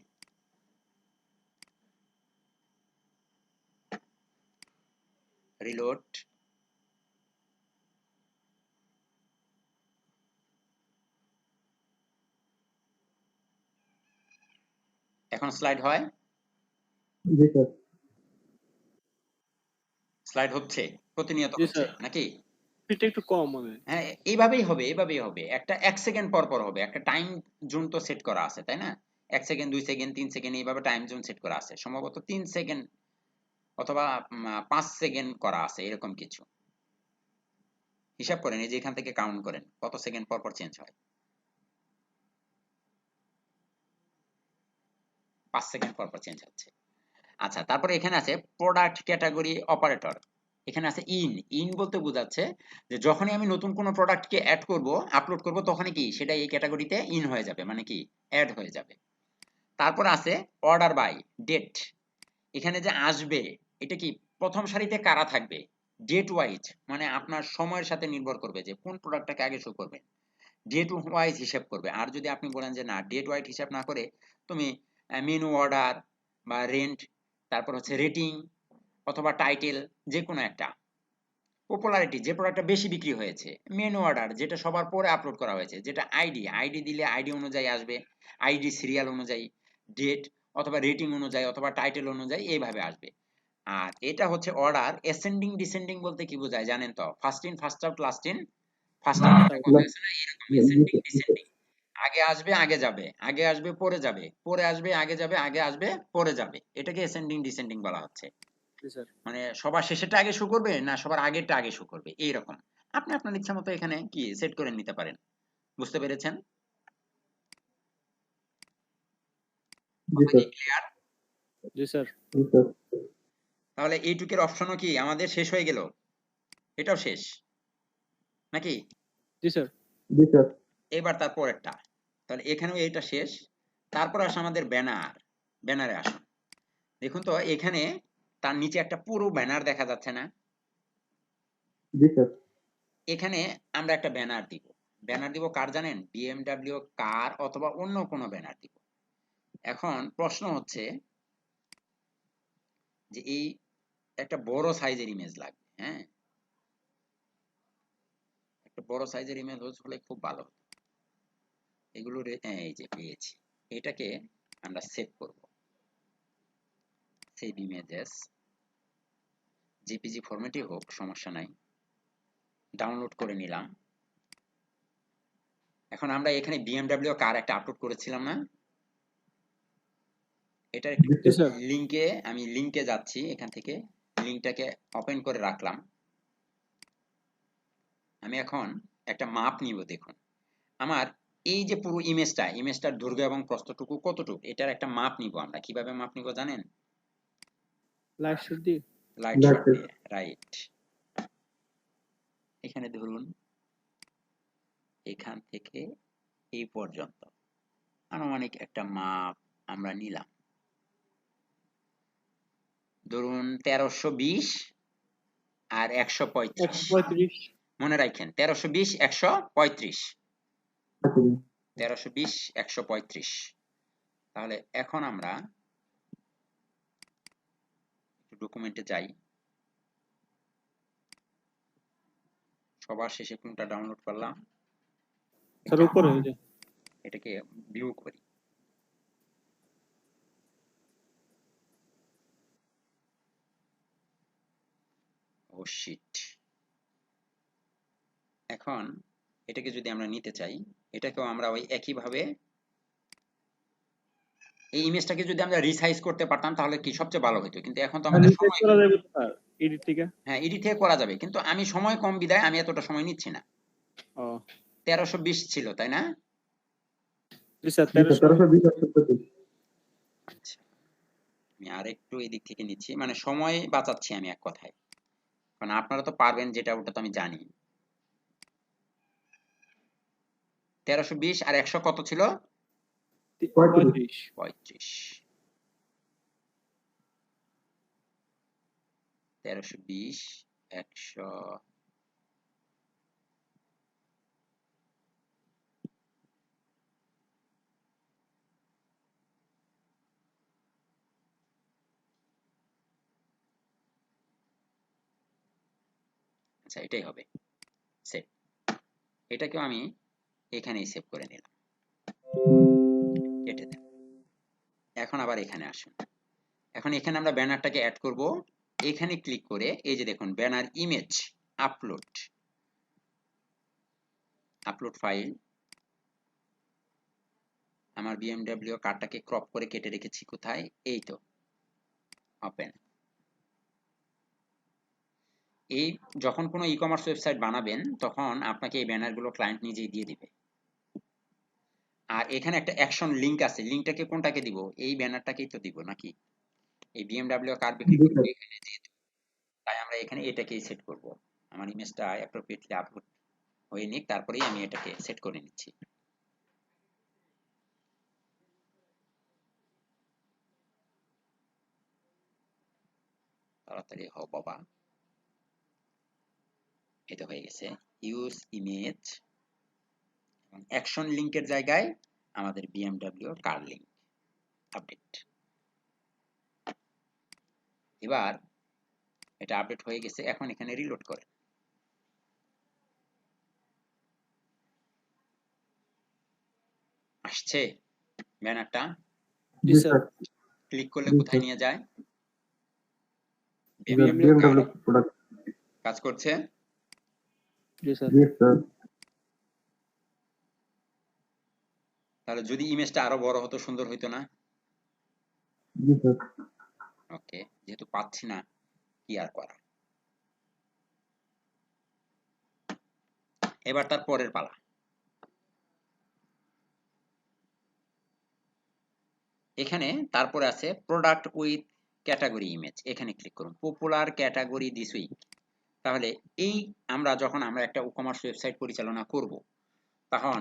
রিলোড। এখন স্লাইড হয়, জি স্যার। স্লাইড হচ্ছে, প্রতিনিয়ত জি হচ্ছে স্যার। নাকি? স্পিডটা একটু কম হবে। হ্যাঁ, এইভাবেই হবে, এইভাবেই হবে। একটা 1 সেকেন্ড পর পর হবে, একটা টাইম জোন তো সেট করা আছে, তাই না? 1 সেকেন্ড 2 সেকেন্ড 3 সেকেন্ড এইভাবে টাইম জোন সেট করা আছে, সম্ভবত 3 সেকেন্ড অথবা 5 সেকেন্ড করা আছে, এরকম কিছু। হিসাব করেন, এই যে এখান থেকে কাউন্ট করেন কত সেকেন্ড পর পর চেঞ্জ হয়। 5 সেকেন্ড পর পর চেঞ্জ হচ্ছে। আচ্ছা, তারপরে এখানে আছে প্রোডাক্ট ক্যাটাগরি অপারেটর। এখানে আছে ইন। ইন বলতে বোঝাচ্ছে যে যখনই আমি নতুন কোনো প্রোডাক্টকে অ্যাড করব, আপলোড করব, তখনই কি সেটা এই ক্যাটাগরিতে ইন হয়ে যাবে, মানে কি অ্যাড হয়ে যাবে। তারপর আছে অর্ডার বাই ডেট। এখানে যে আসবে, এটা কি প্রথম সারিতে কারা থাকবে? ডেট ওয়াইজ, মানে আপনার সময়ের সাথে নির্ভর করবে যে কোন প্রোডাক্টটাকে আগে শো করবে। ডেট ওয়াইজ হিসাব করবে। আর যদি আপনি বলেন যে না, ডেট ওয়াইজ হিসাব না করে তুমি মেনু অর্ডার বা রেন্ট, তারপর হচ্ছে রেটিং অথবা টাইটেল, যে কোনো একটা, পপুলারিটি, যে প্রোডাক্টটা বেশি বিক্রি হয়েছে, মেনু অর্ডার, যেটা সবার পরে আপলোড করা হয়েছে, যেটা আইডি, আইডি দিলে আইডি অনুযায়ী আসবে, আইডি সিরিয়াল অনুযায়ী, ডেট অথবা রেটিং অনুযায়ী অথবা টাইটেল অনুযায়ী এইভাবে আসবে। আর এটা হচ্ছে অর্ডার অ্যাসেন্ডিং ডিসেন্ডিং বলতে কি বোঝায় জানেন তো? First in first out, last in first out, একটা কথা আছে না, এরকম অ্যাসেন্ডিং ডিসেন্ডিং। আগে আসবে আগে যাবে, আগে আসবে পরে যাবে, পরে আসবে আগে যাবে, আগে আসবে পরে যাবে, এটাকে অ্যাসেন্ডিং ডিসেন্ডিং বলা হচ্ছে। জি স্যার। মানে সবার শেষেরটা আগে শো করবে না সবার আগেরটা আগে শো করবে, এইরকম। আপনি আপনার ইচ্ছা মতো এখানে কি সেট করে নিতে পারেন। বুঝতে পেরেছেন? জি কথা স্যার। কি ক্লিয়ার? জি স্যার। জি স্যার। তাহলে এইটুকের অপশনও কি আমাদের শেষ হয়ে গেল? এটাও শেষ নাকি? জি স্যার। জি স্যার। এবার তার পরেরটা, তাহলে এখানেও এইটা শেষ। তারপর আসে আমাদের ব্যানার। ব্যানারে আসুন, দেখুন তো এখানে তার নিচে একটা পুরো ব্যানার দেখা যাচ্ছে না? জি স্যার। এখানে আমরা একটা ব্যানার দিব। ব্যানার দিব কার জানেন? বিএমডব্লিউ কার অথবা অন্য কোনো ব্যানার দিব। এখন প্রশ্ন হচ্ছে যে এই একটা বড় সাইজের ইমেজ লাগবে, হ্যাঁ, একটা বড় সাইজের ইমেজ হলে খুব ভালো হতো। এগুলো এই যে পেয়েছি, এটাকে আমরা সেভ করব। সেভ ইমেজেস, জেপিজি ফরম্যাটই হোক, সমস্যা নাই। ডাউনলোড করে নিলাম। এখন আমরা এখানে বিএমডব্লিউ কার একটা আপলোড করেছিলাম না? এটার একটু জি স্যার। আমি লিংকে যাচ্ছি, এখান থেকে লিংকটাকে ওপেন করে রাখলাম। আমি এখন একটা মাপ নিব। দেখুন আমার এই যে পুরো ইমেজটার দৈর্ঘ্য এবং প্রস্থটুকু কতটুকু, এটার একটা মাপ নিব। আমরা কিভাবে মাপ নিব জানেন? লাইট শট দিয়ে। লাইট শট দিয়ে, রাইট। এখানে ধরুন এখান থেকে এই পর্যন্ত আনুমানিক একটা মাপ আমরা নিলাম। ধরুন 1320 আর 135। 135। মনে রাখেন 1320 135, 1320 135। তাহলে এখন আমরা ডকুমেন্টে যাই, সবার শেষে কোনটা ডাউনলোড করলাম, স্যার উপরে ওই যে। এটাকে ভিউ করি। ও শিট। এখন এটাকে যদি আমরা নিতে চাই, এটাকেও আমরা ওই একইভাবে এই ইমেজটাকে যদি আমরা রিসাইজ করতে পারতাম তাহলে কি সবচেয়ে ভালো হতো, কিন্তু এখন তো আমাদের সময় করা যাবে তো স্যার এডিট থেকে। হ্যাঁ, এডিট থেকে করা যাবে, কিন্তু আমি সময় কম বিদায় আমি এতটা সময় নিচ্ছি না। ও 1320 ছিল তাই না? জি স্যার 1320। আচ্ছা, আমি আরেকটু এদিক থেকে নিচ্ছি, মানে সময় বাঁচাচ্ছি আমি এক কথায়। কারণ আপনারা তো পারবেন যেটা, ওটা তো আমি জানি। 1320 আর 100 কত ছিল? 35। 35। 1320 100 আচ্ছা, এটাই হবে সেভ। এটাকেও আমি এখানেই সেভ করে নিলাম, কেটে দেন। এখন আবার এখানে আসুন। এখন এখানে আমরা ব্যানারটাকে অ্যাড করব। এখানে ক্লিক করে এই যে দেখুন banner image upload, upload file. আমার বিএমডব্লিউ কার্ডটাকে ক্রপ করে কেটে রেখেছি কোথায়, এই তো ওপেন। এই যখন কোনো ই কমার্স ওয়েবসাইট বানাবেন তখন আপনাকে এই ব্যানারগুলো ক্লায়েন্ট নিজেই দিয়ে দিবে। আর এখানে একটা অ্যাকশন লিংক আছে, লিংকটাকে কোনটাকে দিব? এই ব্যানারটাকেই তো দিব নাকি? এই বিএমডব্লিউ কার বিক্রি করব এখানে যেহেতু, তাই আমরা এখানে এটাকেই সেট করব। আমার ইমেজটা অ্যাপ্রোপ্রিয়েটলি আপলোড হয়ে নিক, তারপরেই আমি এটাকে সেট করে নিচ্ছি। তাড়াতাড়ি হও বাবা। এটা হয়ে গেছে। ইউজ ইমেজ এবং অ্যাকশন লিংকের জায়গায় আমাদের বিএমডব্লিউ কার লিংক আপডেট। এবার এটা আপডেট হয়ে গেছে, এখন এখানে রিলোড করেন। আসছে ব্যানারটা? জি স্যার। ক্লিক করলে কোথায় নিয়ে যায়? BMW product. কাজ করছে। জি স্যার। তাহলে যদি ইমেজটা আরো বড় হতো সুন্দর হইতো না? জি স্যার। ওকে, যেহেতু পাচ্ছি না কি আর করা। এবার তার পরের পালা। এখানে তারপরে আছে প্রোডাক্ট উইথ ক্যাটাগরি ইমেজ, এখানে ক্লিক করুন। Popular category this week. তাহলে এই যখন আমরা একটা ই-কমার্স ওয়েবসাইট পরিচালনা করব, তখন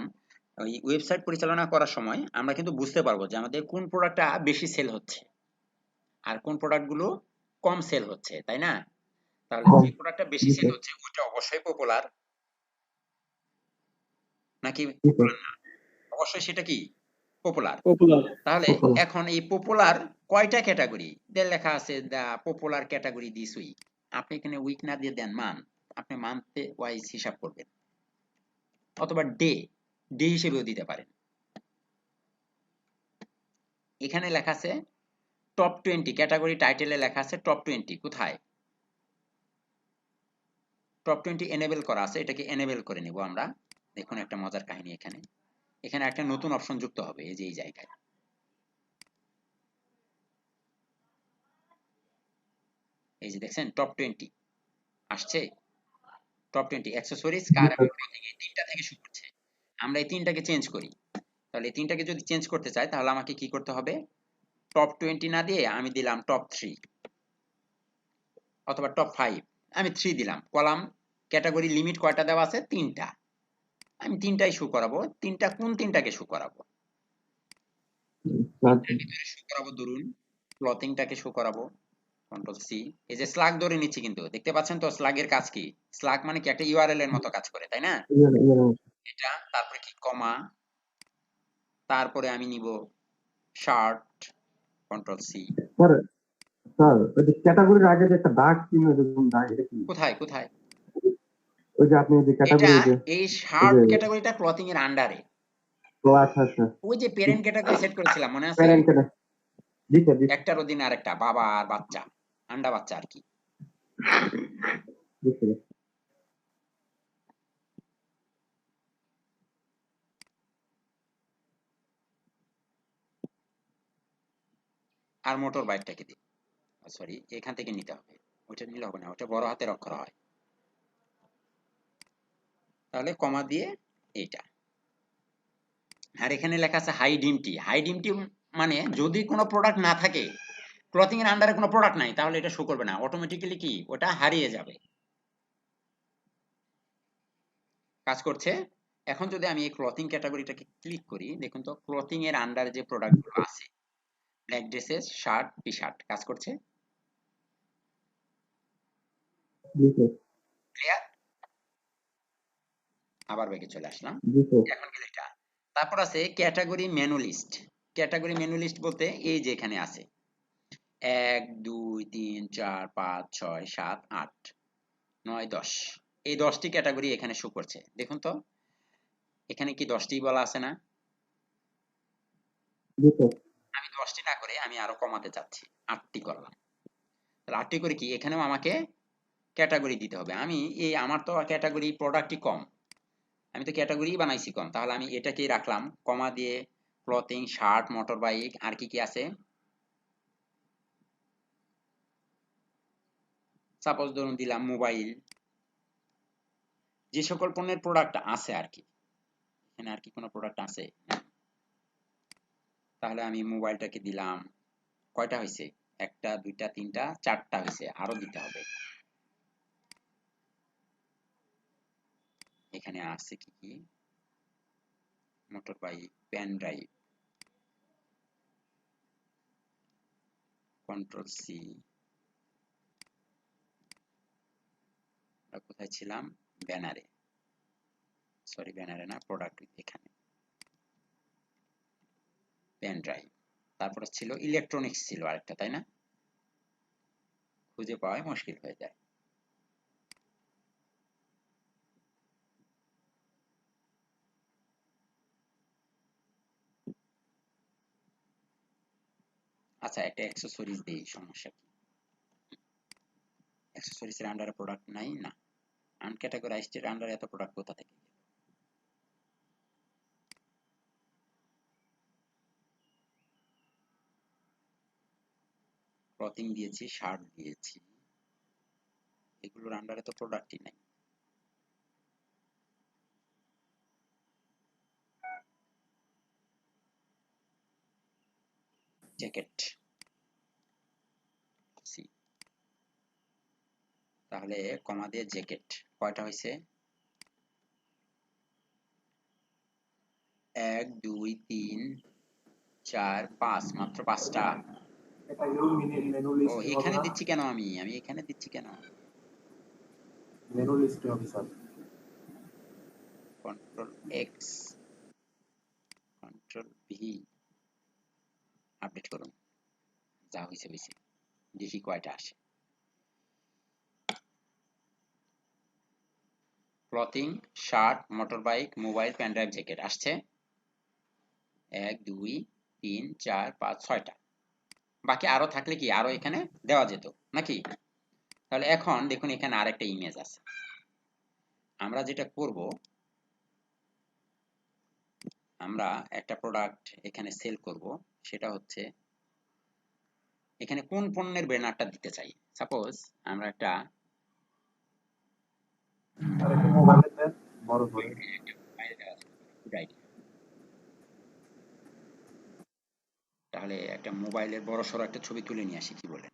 ওই ওয়েবসাইট পরিচালনা করার সময় আমরা কিন্তু বুঝতে পারবো যে আমাদের কোন প্রোডাক্টটা বেশি সেল হচ্ছে আর কোন প্রোডাক্টগুলো কম সেল হচ্ছে, তাই না? তাহলে যে প্রোডাক্টটা বেশি সেল হচ্ছে ওটা অবশ্যই পপুলার, নাকি পপুলার না? অবশ্যই সেটা কি পপুলার। পপুলার। তাহলে এখন এই পপুলার কয়টা ক্যাটাগরি লেখা আছে? দা পপুলার ক্যাটাগরি দিস উইক। আপনি এখানে উইক না দিয়ে দেন মান্থ, আপনি মান্থে ওয়াইজ হিসাব করবেন, অথবা ডে ডে হিসেবেও দিতে পারেন। এখানে লেখা আছে টপ 20 ক্যাটাগরি, টাইটেলে লেখা আছে টপ 20। কোথায়? টপ 20 এনেবল করা আছে, এটাকে এনেবল করে নিব আমরা। দেখুন একটা মজার কাহিনী, এখানে একটা নতুন অপশন যুক্ত হবে এই যে এই জায়গায়। এই যে দেখছেন টপ 20 আসছে, টপ 20 অ্যাকসেসরিজ জি কার এবং স্যার ক্লথিং এই তিনটা থেকে শুরু করছে। আমরা এই তিনটাকে চেঞ্জ করি, তাহলে এই তিনটাকে যদি চেঞ্জ করতে চাই তাহলে আমাকে কি করতে হবে, টপ 20 না দিয়ে আমি দিলাম টপ 3 অথবা টপ 5, আমি 3 দিলাম। কলাম ক্যাটাগরি লিমিট কয়টা দেওয়া আছে, 3টা, আমি 3টাই শো করাবো। তিনটা কোন তিনটাকে শো করাবো, স্যার তিনটার ভিতরে শো করাবো ধরুন ক্লথিংটাকে শো করাবো, কন্ট্রোল সি। এই যে স্লাগ ধরে নিচ্ছি, কিন্তু দেখতে পাচ্ছেন তো স্লাগের কাজ কি, স্লাগ মানে কি একটা ইউআরএল এর মতো কাজ করে, তাই না? এটা তারপরে কি কমা, তারপরে আমি নিব shirt, control C. Sir sir ওই যে ক্যাটাগরির আগে যে একটা দাগ চিহ্ন দেখুন দাগ এটা কি? কোথায় কোথায়? ওই যে আপনি যে এটা ক্যাটাগরি যে এই ওই শার্ট যে ক্যাটাগরিটা ক্লথিং এর আন্ডারে, আচ্ছা আচ্ছা ওই যে প্যারেন্ট ক্যাটাগরি সেট করেছিলাম মনে আছে, প্যারেন্ট ক্যাটা জি স্যার জি একটার অধীনে আরেকটা, বাবা আর বাচ্চা, আন্ডা বাচ্চা আর কি। জি স্যার আর মোটর বাইকটাকে দিই, সরি এখান থেকে নিতে হবে, ওটা নিলে হবে না, ওটা বড় হাতের অক্ষর হয়। তাহলে কমা দিয়ে এইটা, আর এখানে লেখা আছে হাই ডিমটি। হাই ডিমটি মানে যদি কোনো প্রোডাক্ট না থাকে, ক্লথিং এর আন্ডারে কোনো প্রোডাক্ট নাই, তাহলে এটা শো করবে না, অটোমেটিক্যালি কি ওটা হারিয়ে যাবে, কাজ করছে। এখন যদি আমি এই ক্লথিং ক্যাটাগরিটাকে ক্লিক করি, দেখুন তো ক্লথিং এর আন্ডারে যে প্রোডাক্টগুলো আছে, black dresses, shirt, T shirt, কাজ করছে। জি স্যার ক্লিয়ার? আবার ব্যাকে চলে আসলাম, জি স্যার এখন গেল এটা। তারপর আছে category menu list. Category menu list বলতে এই যে এখানে আছে 1 2 3 4 5 6 7 8 9 10, এই 10টি ক্যাটাগরি এখানে শো করছে। দেখুন তো এখানে কি 10টি বলা আছে না? জি স্যার আমি 10টি না করে আমি আরো কমাতে চাচ্ছি, 8টি করলাম। তাহলে 8টি করে কি এখানেও আমাকে ক্যাটাগরি দিতে হবে। আমি এই আমার তো ক্যাটাগরি প্রোডাক্টই কম, আমি তো ক্যাটাগরি বানাইছি কম, তাহলে আমি এটাকেই রাখলাম কমা দিয়ে ক্লথিং, শার্ট, মোটর বাইক, আর কি কি আছে, সাপোজ ধরুন দিলাম মোবাইল, যে সকল পণ্যের প্রোডাক্ট আছে আর কি, এখানে আর কি কোনো প্রোডাক্ট আছে না। তাহলে আমি মোবাইলটাকে দিলাম, কয়টা হয়েছে, একটা দুইটা তিনটা চারটা হয়েছে, আরো দিতে হবে। এখানে আছে কি কি, motor bike, pen drive, control C. কোথায় ছিলাম, ব্যানারে, সরি ব্যানারে না, প্রোডাক্ট, এখানে পেন ড্রাইভ। তারপরে ছিল ইলেকট্রনিক্স ছিল আরেকটা, তাই না? খুঁজে পাওয়াই মুশকিল হয়ে যায়। আচ্ছা একটা অ্যাক্সেসরিজ দেই, সমস্যা কি, অ্যাক্সেসরিজ এর আন্ডারে প্রোডাক্ট নাই না, আনক্যাটাগরাইজড এর আন্ডারে এত প্রোডাক্ট কোথা থেকে? ক্লথিং দিয়েছি, শার্ট দিয়েছি, এগুলোর আন্ডারে তো প্রোডাক্টই নাই। জ্যাকেট, সি, তাহলে কমা দিয়ে জ্যাকেট, কয়টা হয়েছে, 1 2 3 4 5, মাত্র 5টা। এটা মেনু ও লিস্টে হবে এখানে না? দিচ্ছি কেন, আমি এখানে দিচ্ছি কেন, মেনু লিস্টে হবে sir. Control X, control V, update করুন, যা হয়েছে হয়েছে, দেখি কয়টা আসে। Clothing, shirt, motor bike, mobile, pen drive, jacket আসছে 1 2 3 4 5 6টা। বাকি আরো থাকলে কি আরো এখানে দেওয়া যেত নাকি? তাহলে এখন দেখুন এখানে আরেকটা ইমেজ আছে, আমরা যেটা করব, আমরা একটা প্রোডাক্ট এখানে সেল করব, সেটা হচ্ছে এখানে কোন পণ্যের ব্যানারটা দিতে চাই। সাপোজ আমরা একটা আর একটা মোবাইলে দেন বড় করে। বাইরে দেওয়া আছে, গুড আইডিয়া। তাহলে একটা মোবাইলের বড় সড়ো একটা ছবি তুলে নিয়ে আসি, কি বলেন?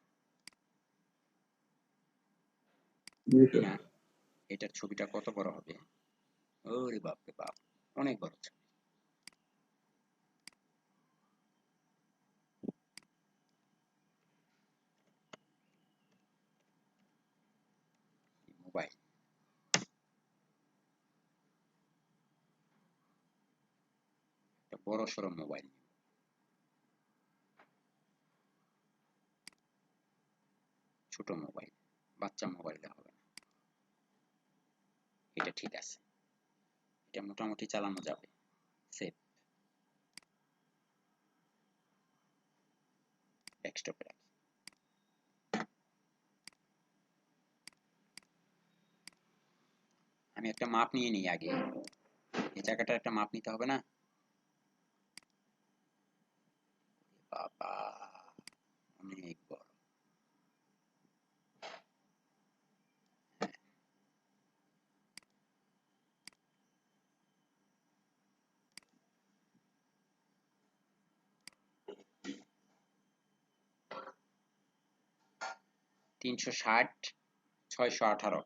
জি স্যার। না, এটার ছবিটা কত বড় হবে? ওরে বাপ রে বাপ, অনেক বড় ছবি। মোবাইল, একটা বড় সড়ো মোবাইল। ছোট মোবাইল, বাচ্চা মোবাইলে হবে না। এটা ঠিক আছে, এটা মোটামুটি চালানো যাবে। সেভ, ডেস্কটপে রাখি। আমি একটা মাপ নিয়ে নিই আগে, এই জায়গাটার একটা মাপ নিতে হবে না? বাবা, অনেক বড়। 360, 618,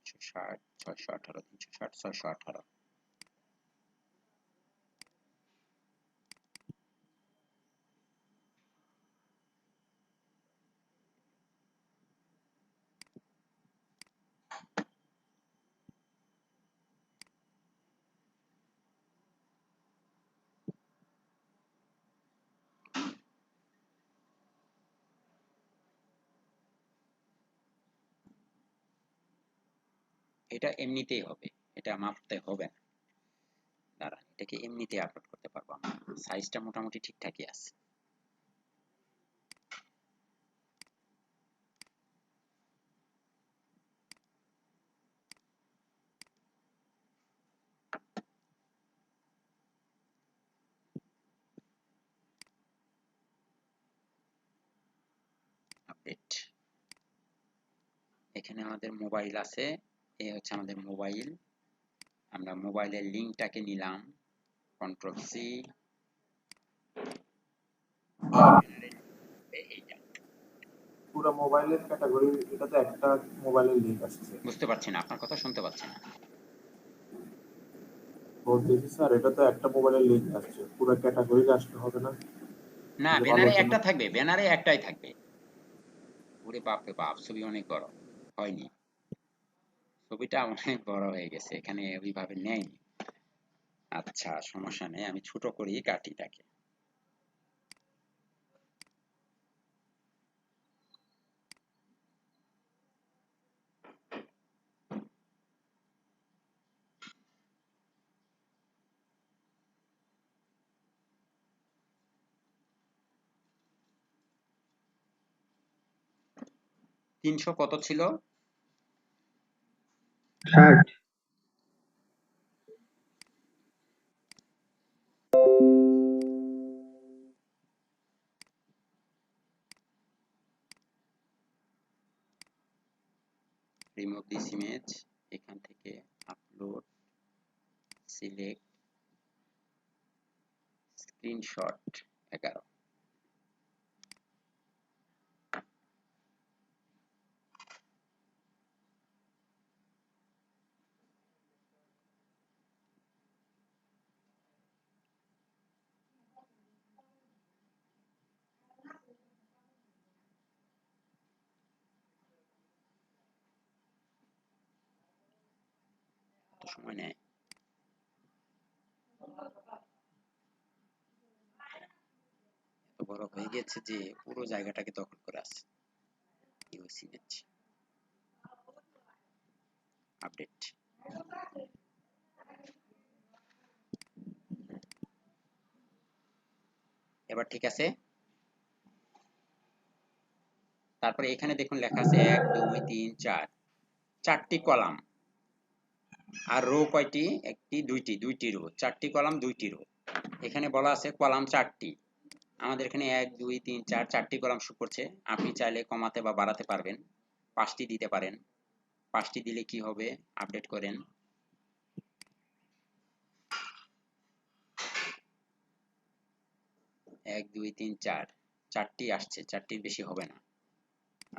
360, 618, 360, 618। এটা এমনিতেই হবে, এটা মাপতে হবে না। দাঁড়ান, এটাকে এমনিতেই আপলোড করতে পারবো আমরা, সাইজটা মোটামুটি ঠিকঠাকই আছে। আপডেট, এখানে আমাদের মোবাইল আছে, এই হচ্ছে আমাদের মোবাইল। আমরা মোবাইলের লিঙ্কটাকে নিলাম, কন্ট্রোল সি, এইটা। পুরো মোবাইলের ক্যাটাগরি, এটাতে একটা মোবাইলের লিংক আসছে। বুঝতে পারছি না, আপনার কথা শুনতে পাচ্ছি না। বলতেছি স্যার, এটা তো একটা মোবাইলের লিংক আসছে, পুরো ক্যাটাগরি আসতে হবে না? না, যে ব্যানারে আলোচনা একটা থাকবে, ব্যানারে একটাই থাকবে। ওরে বাপ রে বাপ, ছবি অনেক বড় হয়নি, ছবিটা অনেক বড় হয়ে গেছে, এখানে ওইভাবে নেয়নি। আচ্ছা, সমস্যা নেই, আমি ছোট করেই কাটি তাকে। তিনশো কত ছিল? 60। রিমুভ দিস ইমেজ, এখান থেকে আপলোড, সিলেক্ট, স্ক্রিনশট 11। কত সময় নেয়? এত বড় হয়ে গেছে যে পুরো জায়গাটাকে দখল করে আছে। US image, update. এবার ঠিক আছে। তারপরে এখানে দেখুন লেখা আছে 1 2 3 4, 4টি কলাম। আর রো কয়টি? একটি, দুইটি, দুইটি রো। 4টি কলাম, 2টি রো। এখানে বলা আছে কলাম 4টি, আমাদের এখানে 1 2 3 4 4টি কলাম শো করছে। আপনি চাইলে কমাতে বা বাড়াতে পারবেন, 5টি দিতে পারেন। 5টি দিলে কি হবে, আপডেট করেন। 1 2 3 4 4টি আসছে, 4টির বেশি হবে না।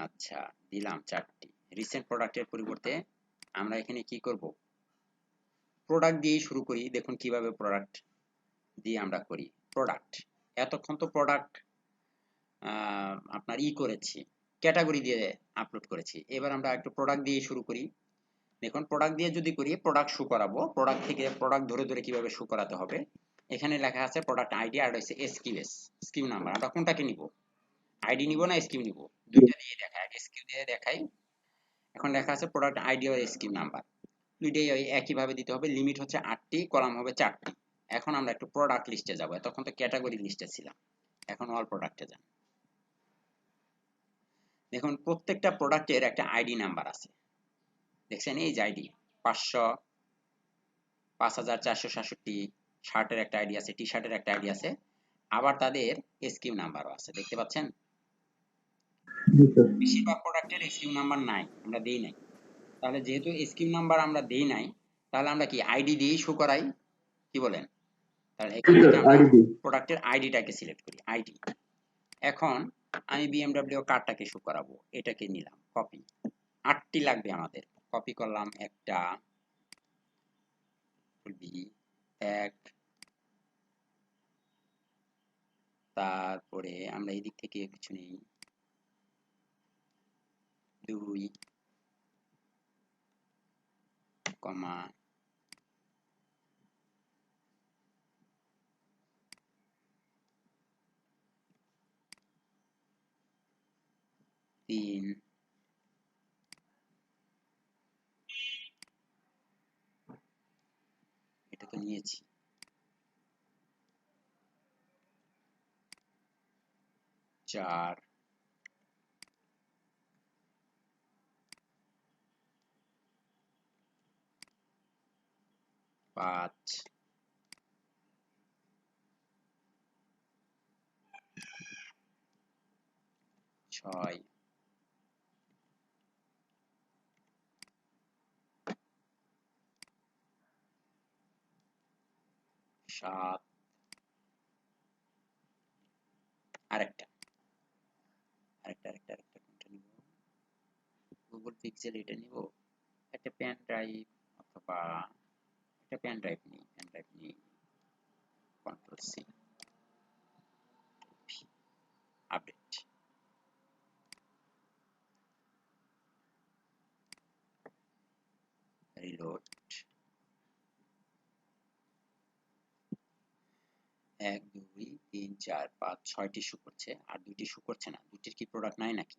আচ্ছা, দিলাম 4টি। রিসেন্ট প্রোডাক্টের পরিবর্তে আমরা এখানে কি করব, প্রোডাক্ট দিয়েই শুরু করি। দেখুন কিভাবে প্রোডাক্ট দিয়ে আমরা করি। প্রোডাক্ট, এতক্ষণ তো প্রোডাক্ট আপনার করেছি, ক্যাটাগরি দিয়ে আপলোড করেছি। এবার আমরা একটু প্রোডাক্ট দিয়ে শুরু করি। দেখুন প্রোডাক্ট দিয়ে যদি করি, প্রোডাক্ট শো করাবো। প্রোডাক্ট থেকে প্রোডাক্ট ধরে ধরে কিভাবে শো করাতে হবে, এখানে লেখা আছে প্রোডাক্ট আইডি আর হচ্ছে এসকিউএস, এসকিউ নাম্বার। আমরা কোনটাকে নিব, আইডি নিব না এসকিউ নিব? দুইটা দিয়ে দেখাই, আগে এসকিউ দিয়ে দেখাই। এখন লেখা আছে প্রোডাক্ট আইডি আর এসকিউ নাম্বার, দুইটাই একই ভাবে দিতে হবে। লিমিট হচ্ছে 8টি, কলাম হবে 4টি। এখন আমরা একটু প্রোডাক্ট লিস্টে যাব, তখন তো ক্যাটাগরি লিস্টে ছিলাম। এখন অল প্রোডাক্টে যান। দেখুন প্রত্যেকটা প্রোডাক্টের একটা আইডি নাম্বার আছে, দেখছেন এই যে আইডি 500, 5467, শার্টের একটা আইডি আছে, টি শার্টের একটা আইডি আছে, আবার তাদের এসকিউ নাম্বারও আছে, দেখতে পাচ্ছেন। জি স্যার। বেশিরভাগ প্রোডাক্টের এসকিউ নাম্বার নাই, আমরা দেই নাই। তাহলে যেহেতু এসকিউ নাম্বার আমরা দেই নাই, তাহলে আমরা কি আইডি দিয়েই শো করাই, কি বলেন? তাহলে এখান জি স্যার, থেকে আমরা আইডি দিই। প্রোডাক্টের আইডিটাকে সিলেক্ট করি, আইডি। এখন আমি বিএমডব্লিউ কার্ডটাকে শো করাবো, এটাকে নিলাম কপি। 8টি লাগবে আমাদের, কপি করলাম একটা, এক, তারপরে আমরা এই দিক থেকে কিছু নেই, 2, কমা 3, এটা তো নিয়েছি, 4, 5, 6, 7, আরেকটা কোনটা নিব, গুগল পিক্সেল এটা নিব, একটা পেন ড্রাইভ, অথবা একটা পেন ড্রাইভ নিই, কন্ট্রোল সি, আপডেট। রিলোড। 1 2 3 4 5 6টি শো করছে, আর 2টি শো করছে না। 2টির কি প্রোডাক্ট নাই নাকি?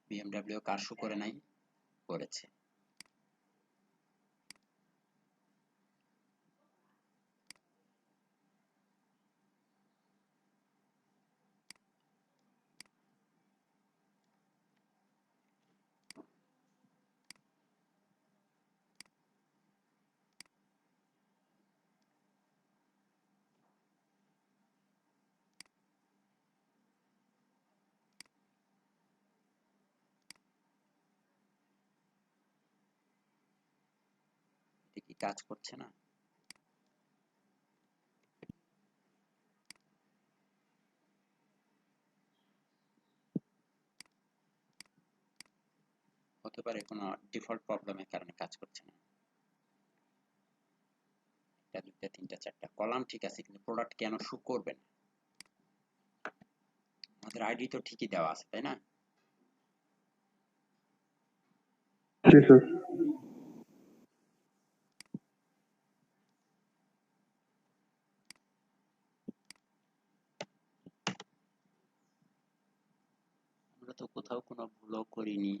বিএমডব্লিউ কার শো করে নাই? করেছে। এটা কি কাজ করছে না? হতে পারে কোনো ডিফল্ট প্রবলেমের কারণে কাজ করছে না। একটা, দুইটা, তিনটা, চারটা কলাম ঠিক আছে, কিন্তু প্রোডাক্ট কেন শো করবে না? আমাদের আইডি তো ঠিকই দেওয়া আছে, তাই না? জি স্যার। আমরা তো কোথাও কোনো ভুলও করিনি,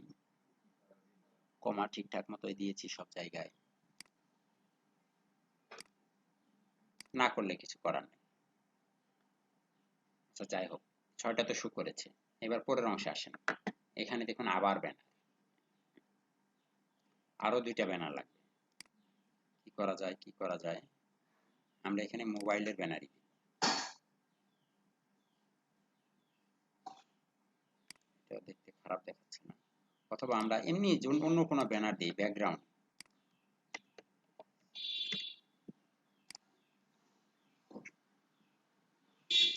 কমা ঠিকঠাক মতোই দিয়েছি সব জায়গায়, না করলে কিছু করার নেই। আচ্ছা যাই হোক, 6টা তো শো করেছে। এবার পরের অংশে আসেন। এখানে দেখুন আবার ব্যানার, আরো 2টা ব্যানার লাগবে। কি করা যায়, কি করা যায়? আমরা এখানে মোবাইলের ব্যানারই দিই। এটা দেখতে খারাপ দেখাচ্ছে না, অথবা আমরা এমনি অন্য কোনো ব্যানার দিই, ব্যাকগ্রাউন্ড।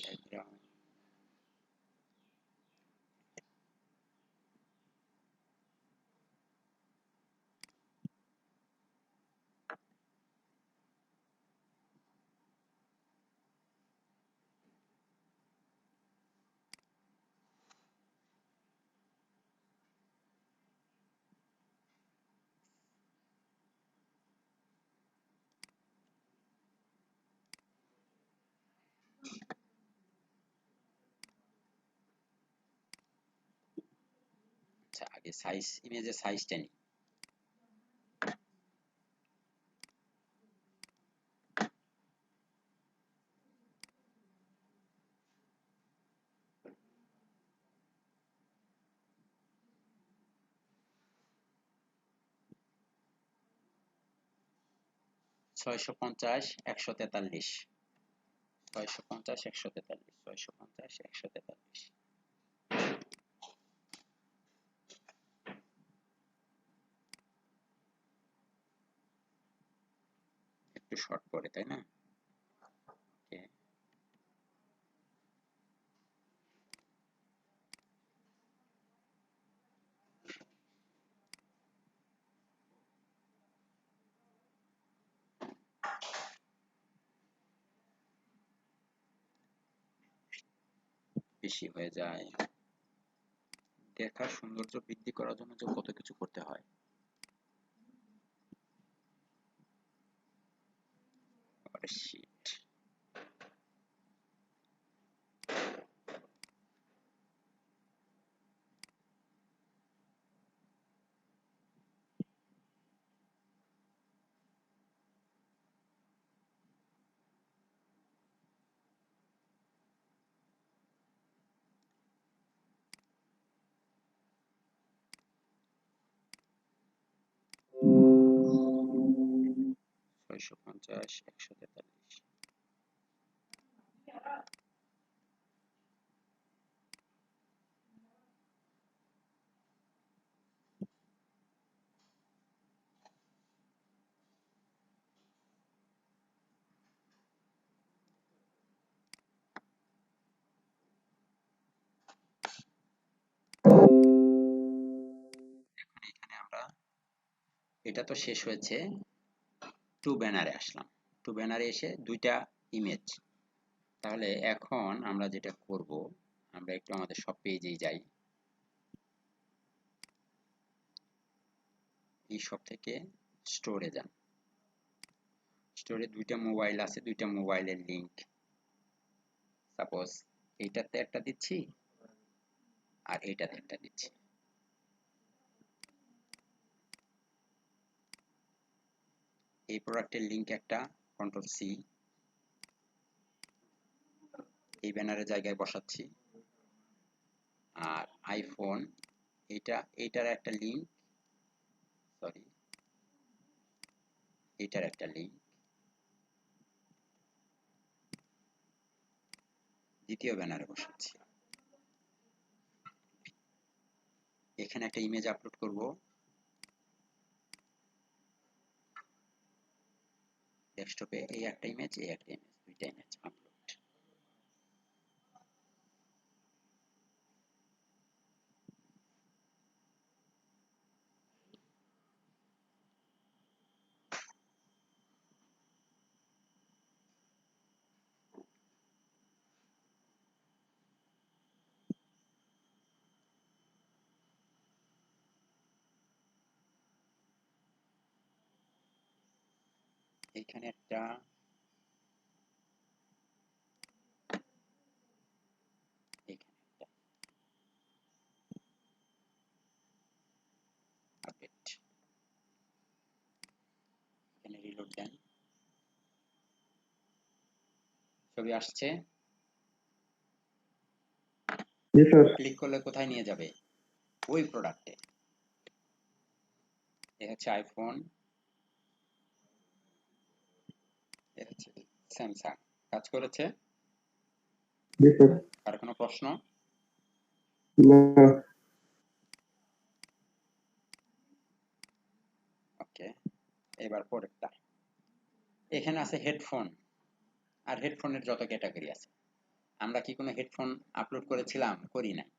ব্যাকগ্রাউন্ড 6 সাইজ, ইমেজের সাইজটা নিই। ছয়শো পঞ্চাশ 143, 650 143, 650 143। একটু শর্ট পড়ে তাই না? ওকে, বেশি হয়ে যায়। দেখার সৌন্দর্য বৃদ্ধি করার জন্য যে কত কিছু করতে হয়। শিট, ছয়শো পঞ্চাশ 143। এখানে আমরা, এটা তো শেষ হয়েছে, টু ব্যানারে আসলাম। টু ব্যানারে এসে 2টা ইমেজ। তাহলে এখন আমরা যেটা করব, আমরা একটু আমাদের সব পেজেই যাই। এই সব থেকে স্টোরে যান। স্টোরে 2টা মোবাইল আছে, 2টা মোবাইলের লিংক। সাপোজ এইটাতে একটা দিচ্ছি আর এইটাতে একটা দিচ্ছি। এই প্রোডাক্টের লিংক একটা, কন্ট্রোল সি, এই ব্যানারের জায়গায় বসাচ্ছি। আর আইফোন, এইটার একটা লিংক, সরি, এইটার একটা লিংক দ্বিতীয় ব্যানারে বসাচ্ছি। এখানে একটা ইমেজ আপলোড করব। ডেস্কটপে এই একটা ইমেজ, এই একটা ইমেজ, 2টা ইমেজ আপলোড। এইখানে একটা, এইখানে একটা আপডেট। এখানে রিলোড দেন, ছবি আসছে। জি স্যার। ক্লিক করলে কোথায় নিয়ে যাবে? ওই প্রোডাক্টে। এ হচ্ছে আইফোন, এ হচ্ছে স্যামসাং। কাজ করেছে? জি স্যার। আর কোনো প্রশ্ন? না। ওকে, এবার পরেরটা। এখানে আছে হেডফোন, আর হেডফোনের যত ক্যাটাগরি আছে। আমরা কি কোনো হেডফোন আপলোড করেছিলাম? করি নাই।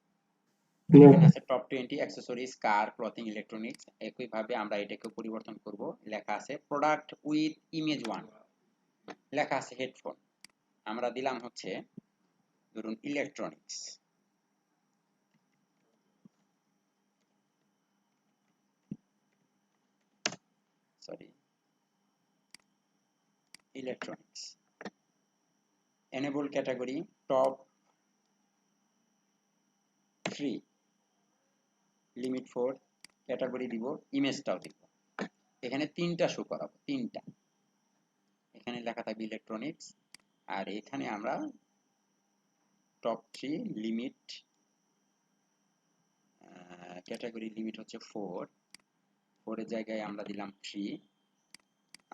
এখানে আছে টপ 20 অ্যাক্সেসরিজ, কার, ক্লথিং, ইলেকট্রনিক্স। একইভাবে আমরা এটাকে পরিবর্তন করব। লেখা আছে প্রোডাক্ট উইথ ইমেজ 1, লেখা আছে হেডফোন। আমরা দিলাম হচ্ছে ধরুন electronics. Sorry, electronics. Enable category top 3, limit 4, category দিব, ইমেজটাও দিব। এখানে 3টা শো করাবো, 3টা। এখানে লেখা থাকবে ইলেকট্রনিক্স, আর এখানে আমরা টপ 3 লিমিট, ক্যাটাগরি লিমিট হচ্ছে 4, 4 এর জায়গায় আমরা দিলাম 3।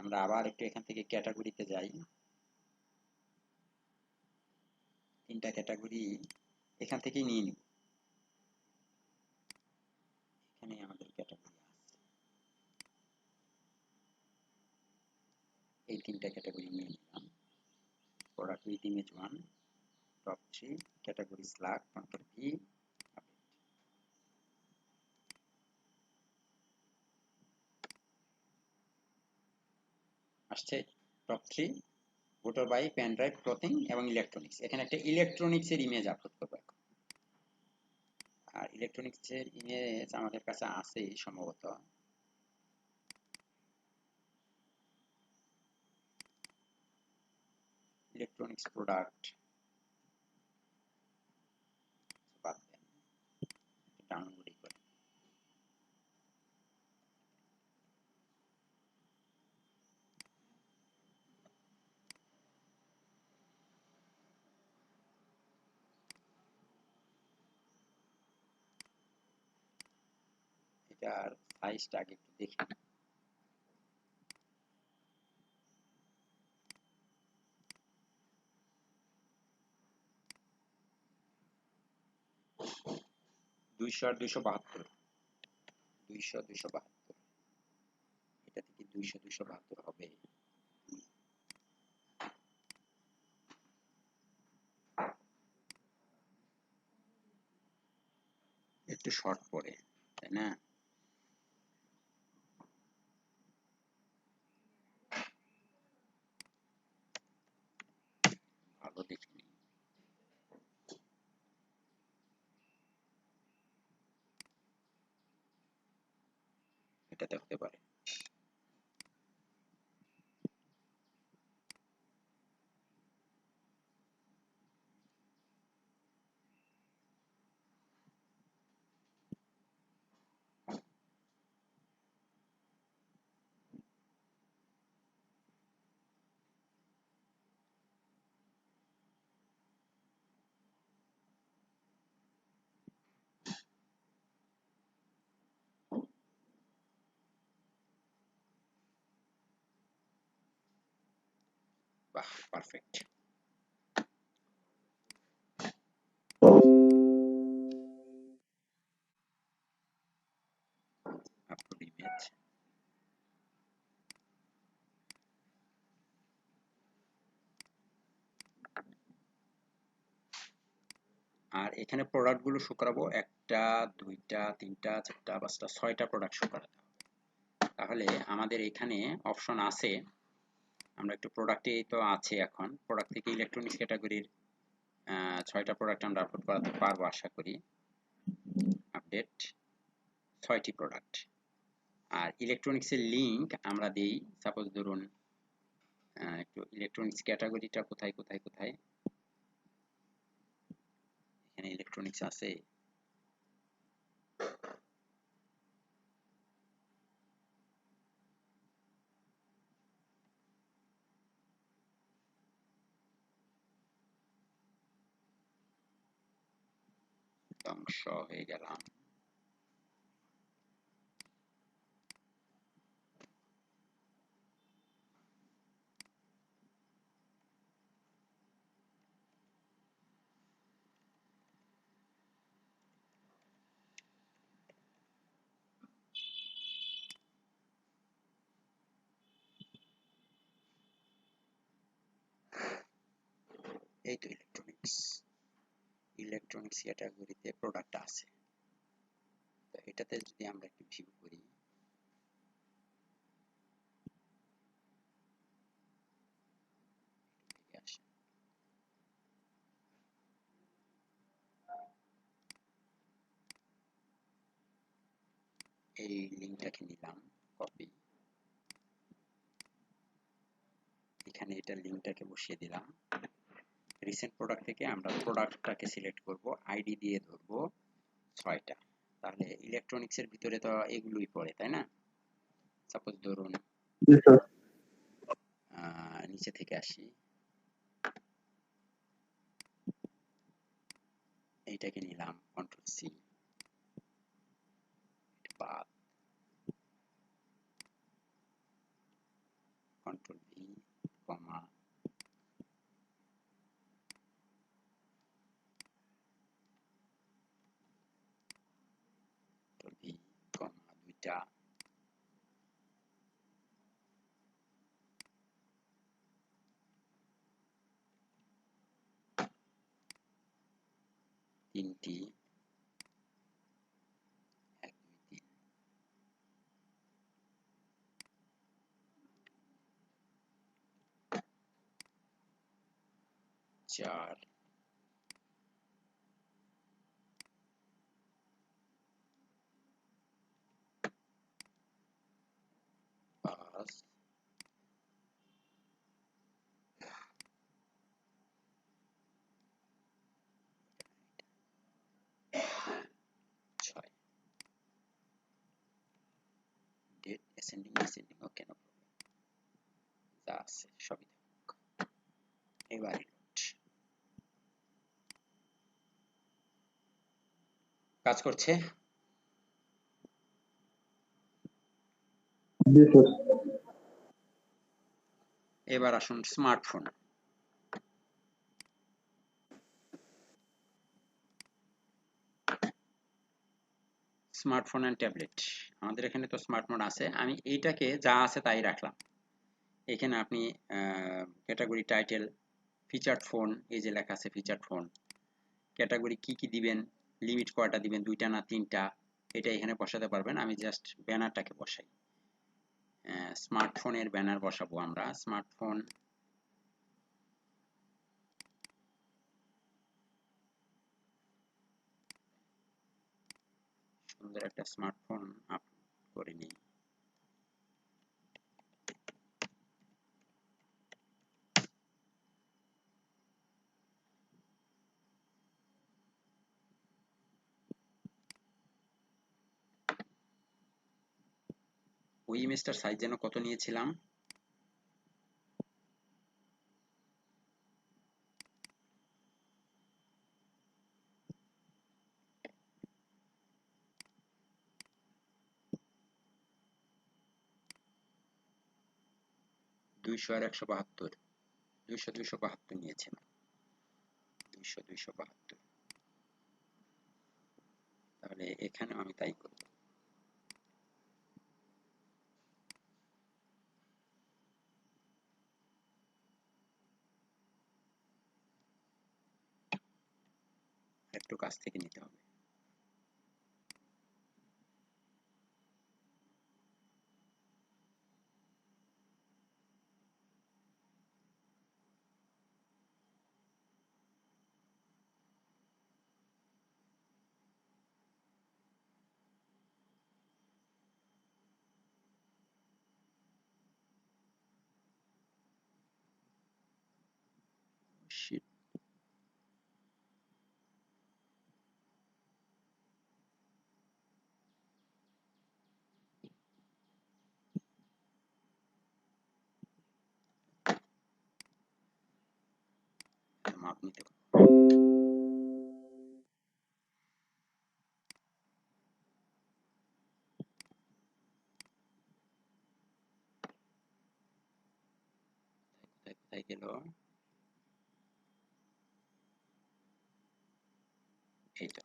আমরা আবার একটু এখান থেকে ক্যাটাগরিতে যাই। 3টা ক্যাটাগরি এখান থেকেই নিয়ে নিব। এখানে আমাদের ক্যাটাগরি আছে, এই 3টা ক্যাটাগরি নিয়ে নিলাম। Product with image 1, top 3, category slug, control V. আসছে top 3, motor bike, pen drive, clothing এবং ইলেকট্রনিক্স। এখানে একটা ইলেকট্রনিক্স এর ইমেজ আপলোড করব এখন। আর ইলেকট্রনিক্স এর ইমেজ আমাদের কাছে আছে সম্ভবত। ইলেকট্রনিক্স প্রোডাক্ট বাদ দেন, ডাউনলোড করে। এটার সাইজটা আগে একটু দেখি। দুইশো আর 272, 272। এটা থেকে 272 হবে। একটু শর্ট পড়ে, তাই না? ভালো দেখিনি। এটাতে হতে পারে। বাহ, পারফেক্ট। Upload image. আর এখানে প্রোডাক্ট গুলো শো করাবো, 1টা 2টা 3টা 4টা 5টা 6টা প্রোডাক্ট শো করাতে হবে। তাহলে আমাদের এখানে অপশন আছে, আমরা একটু প্রোডাক্টে তো আছে, এখন প্রোডাক্ট থেকে ইলেকট্রনিক্স ক্যাটাগরির 6টা প্রোডাক্ট আমরা আপলোড করাতে পারবো আশা করি। আপডেট 6টি প্রোডাক্ট। আর ইলেকট্রনিক্স এর লিংক আমরা দেই, সাপোজ ধরুন একটু ইলেকট্রনিক্স ক্যাটাগরিটা কোথায় কোথায় কোথায়, এখানে ইলেকট্রনিক্স আছে। ধ্বংস হয়ে গেলাম। এই তো ইলেকট্রনিক্স ক্যাটাগরিতে প্রোডাক্ট আছে, তো এটাতে যদি আমরা একটু ভিউ করি, এই লিঙ্কটাকে নিলাম কপি, এখানে এটা লিঙ্কটাকে বসিয়ে দিলাম। রিসেন্ট প্রোডাক্ট থেকে আমরা প্রোডাক্টটাকে সিলেক্ট করব, আইডি দিয়ে ধরবো 6টা। তাহলে ইলেকট্রনিক্স এর ভিতরে তো এগুলোই পড়ে, তাই না? সাপোজ ধরুন জি স্যার। নিচে থেকে আসি, এইটাকে নিলাম কন্ট্রোল সি, বাদ, কন্ট্রোল ভি, কমা, কন্ট্রোল ভি, কমা, 2টা, তিনটি, 1 2 3, 4, 5, 6, ডেট অ্যাসেন্ডিং ডিসেন্ডিং, ওকে, নো প্রবলেম, যা আছে সবই থাকুক। এবার কাজ করছে। জি স্যার। এবার আসুন স্মার্টফোন। স্মার্টফোন এন্ড ট্যাবলেট, আমাদের এখানে তো স্মার্টফোন আছে, আমি এইটাকে যা আছে তাই রাখলাম। এখানে আপনি ক্যাটাগরি টাইটেল, ফিচার্ড ফোন, এই যে লেখা আছে ফিচার্ড ফোন, ক্যাটাগরি কি কি দিবেন, লিমিট কয়টা দিবেন, 2টা না 3টা, এটা এখানে বসাতে পারবেন। আমি জাস্ট ব্যানারটাকে বসাই, স্মার্টফোনের ব্যানার বসাবো আমরা। স্মার্টফোন, সুন্দর একটা স্মার্টফোন আপলোড করে নিই। ওই ইমেজটার সাইজ যেন কত নিয়েছিলাম, 200 আর 172, 200 272 নিয়েছিলাম, 200 272। তাহলে এখানেও আমি তাই করব। একটু কাছ থেকে নিতে হবে। Shit. মাপ নিতে হবে। হলো এইটা।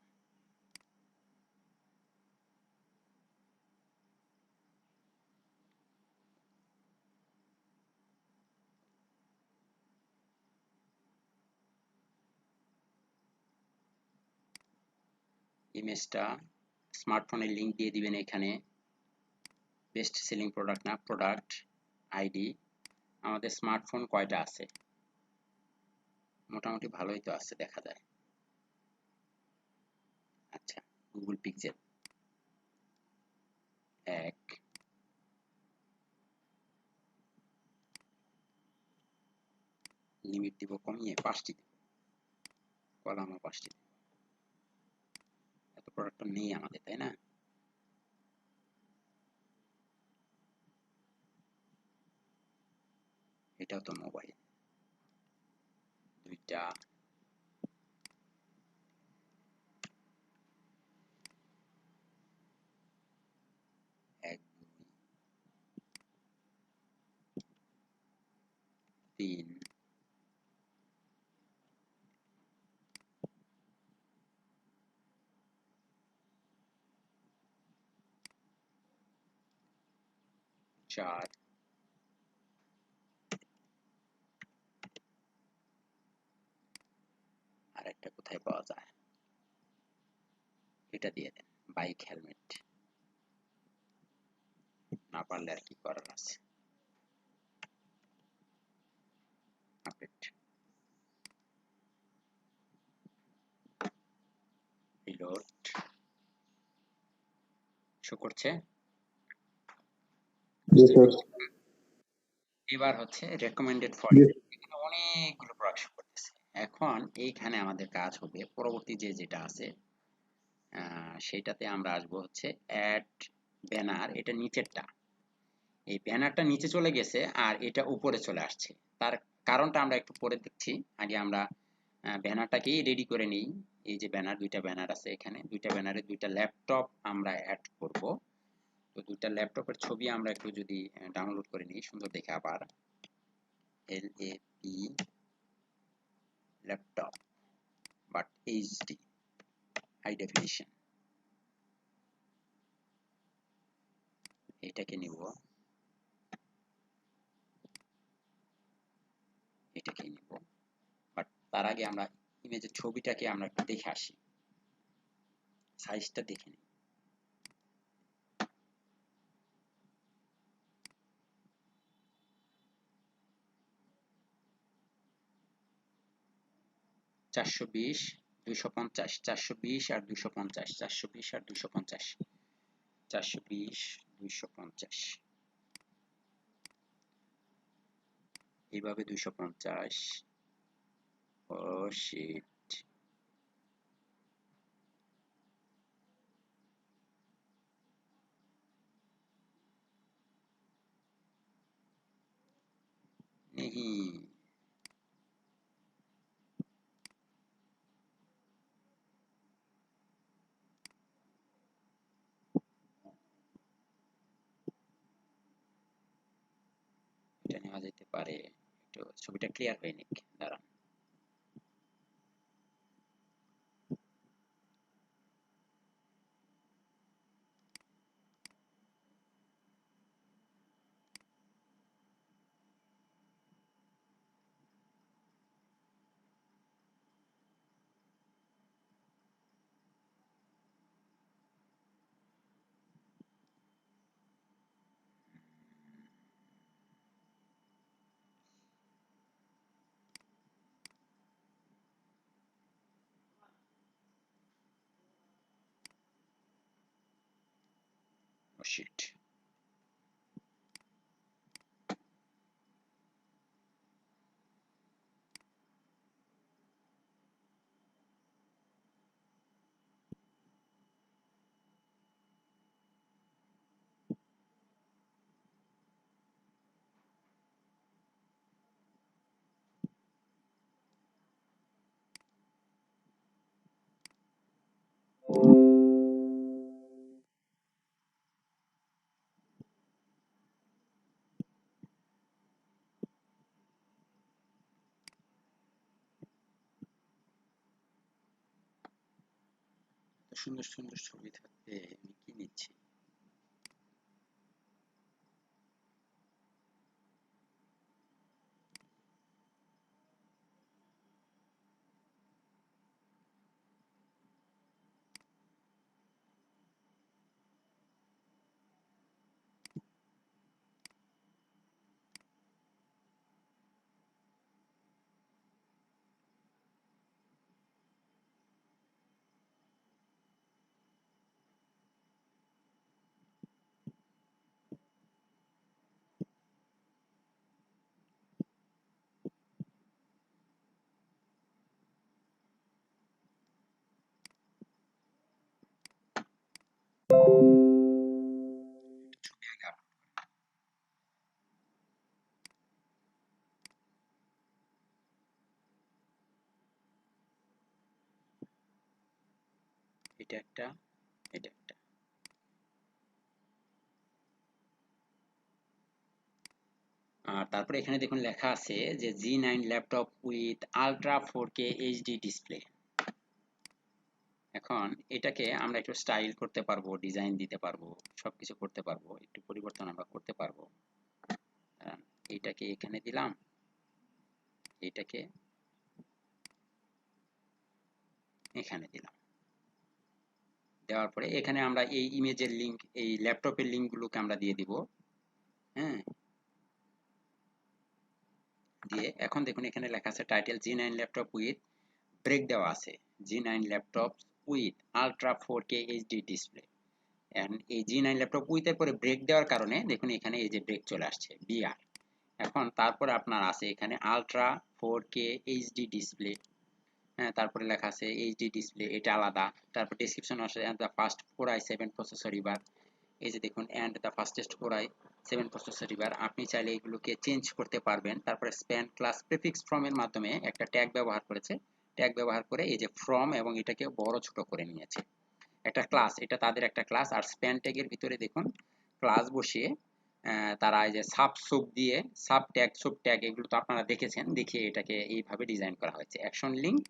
ইমেজটা স্মার্টফোনের লিংক দিয়ে দিবেন এখানে। বেস্ট সেলিং প্রোডাক্ট না, প্রোডাক্ট আইডি। আমাদের স্মার্টফোন কয়টা আছে? মোটামুটি ভালোই তো আছে দেখা যায়। আচ্ছা, গুগল পিক্সেল 1, লিমিট দিব কমিয়ে 5টি দিব, কলামও 5টি দিব। এত প্রোডাক্ট নেই আমাদের, তাই না? এটাও তো মোবাইল, 2টা। এক, 3, 4, আর একটা কোথায় পাওয়া যায়? এটা দিয়ে দেন, বাইক হেলমেট। না পারলে আর কি করার আছে। Update, reload. শো করছে। জি স্যার। এবার হচ্ছে রেকমেন্ডেড ফর জি এখানে অনেকগুলো প্রোডাক্ট শো করতেছে। এখন এইখানে আমাদের কাজ হবে পরবর্তী যেটা আছে সেটাতে আমরা আসবো হচ্ছে অ্যাড ব্যানার। এটা নিচেরটা, এই ব্যানারটা নিচে চলে গেছে আর এটা উপরে চলে আসছে। তার কারণটা আমরা একটু পরে দেখছি। আগে আমরা ব্যানারটাকেই রেডি করে নিই। এই যে ব্যানার, 2টা ব্যানার আছে এখানে, 2টা ব্যানারে 2টা ল্যাপটপ আমরা অ্যাড করব। তো 2টা ল্যাপটপের ছবি আমরা একটু যদি ডাউনলোড করে নিই সুন্দর দেখে, আবার LAP laptop but HD high definition, এটাকে নিব, এটাকে নিব। বাট তার আগে আমরা ইমেজের ছবিটাকে আমরা একটু দেখে আসি, সাইজটা দেখে নিই। চারশো বিশ, 250, 420 আর 250, 420 আর 250, 420, 250, এইভাবে 250। ও শিট, नहीं। এটা নেওয়া যেতে পারে, একটু ছবিটা ক্লিয়ার হয়ে নিক, দাঁড়ান। ও শিট, সুন্দর সুন্দর ছবি থাকবে, আমি কি নিচ্ছি? ছবি আগে এটা একটা, এটা একটা। আর তারপরে এখানে দেখুন লেখা আছে যে G9 laptop with ultra 4K HD display. এখন এটাকে আমরা একটু স্টাইল করতে পারবো, ডিজাইন দিতে পারবো, সবকিছু করতে পারবো, একটু পরিবর্তন আমরা করতে পারবো। এইটাকে এখানে দিলাম, এইটাকে এখানে দিলাম। দেওয়ার পরে এখানে আমরা এই ইমেজের লিংক, এই ল্যাপটপের লিংকগুলোকে আমরা দিয়ে দিব। হ্যাঁ, দিয়ে এখন দেখুন এখানে লেখা আছে title G9 laptop with, break দেওয়া আছে G9 laptop with ultra 4K HD display. And এই G9 ল্যাপটপ উইথ এর পরে ব্রেক দেওয়ার কারণে দেখুন এখানে এই যে ব্রেক চলে আসছে BR। এখন তারপরে আপনার আছে এখানে আল্ট্রা 4K এইচডি ডিসপ্লে। হ্যাঁ, তারপরে লেখা আছে এইচডি ডিসপ্লে, এটা আলাদা। তারপর ডেসক্রিপশন আছে দ্য ফার্স্ট 4i7 প্রসেসর এবার, এই যে দেখুন and the fastest 4i7 processor এবার। আপনি চাইলে এগুলোকে চেঞ্জ করতে পারবেন। তারপরে স্প্যান ক্লাস প্রিফিক্স ফ্রম এর মাধ্যমে একটা ট্যাগ ব্যবহার করেছে, ট্যাগ ব্যবহার করে এই যে ফ্রম এবং এটাকে বড় ছোট করে নিয়েছে। একটা ক্লাস, এটা তাদের একটা ক্লাস। আর স্প্যান ট্যাগের ভিতরে দেখুন ক্লাস বসিয়ে তারা এই যে সাব সুব দিয়ে সাব ট্যাগ সুব ট্যাগ এগুলো তো আপনারা দেখেছেন, দেখিয়ে এটাকে এইভাবে ডিজাইন করা হয়েছে। অ্যাকশন লিংক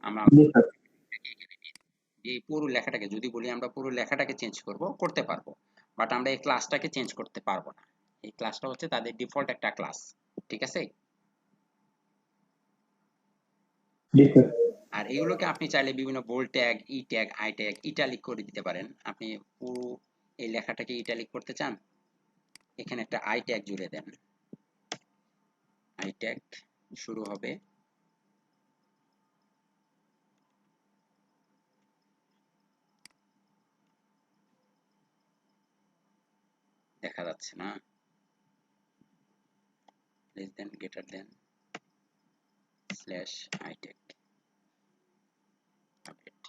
আমরা জি স্যার। এই পুরো লেখাটাকে যদি বলি আমরা পুরো লেখাটাকে চেঞ্জ করতে পারবো, বাট আমরা এই ক্লাসটাকে চেঞ্জ করতে পারবো না। এই ক্লাসটা হচ্ছে তাদের ডিফল্ট একটা ক্লাস, ঠিক আছে? জি স্যার। আর এগুলোকে আপনি চাইলে বিভিন্ন bold tag, E tag, I tag, italic করে দিতে পারেন। আপনি পুরো এই লেখাটাকে ইটালিক করতে চান, এখানে একটা আই ট্যাগ জুড়ে দেন। আই ট্যাগ শুরু হবে, দেখা যাচ্ছে না, less than greater than slash I tag update.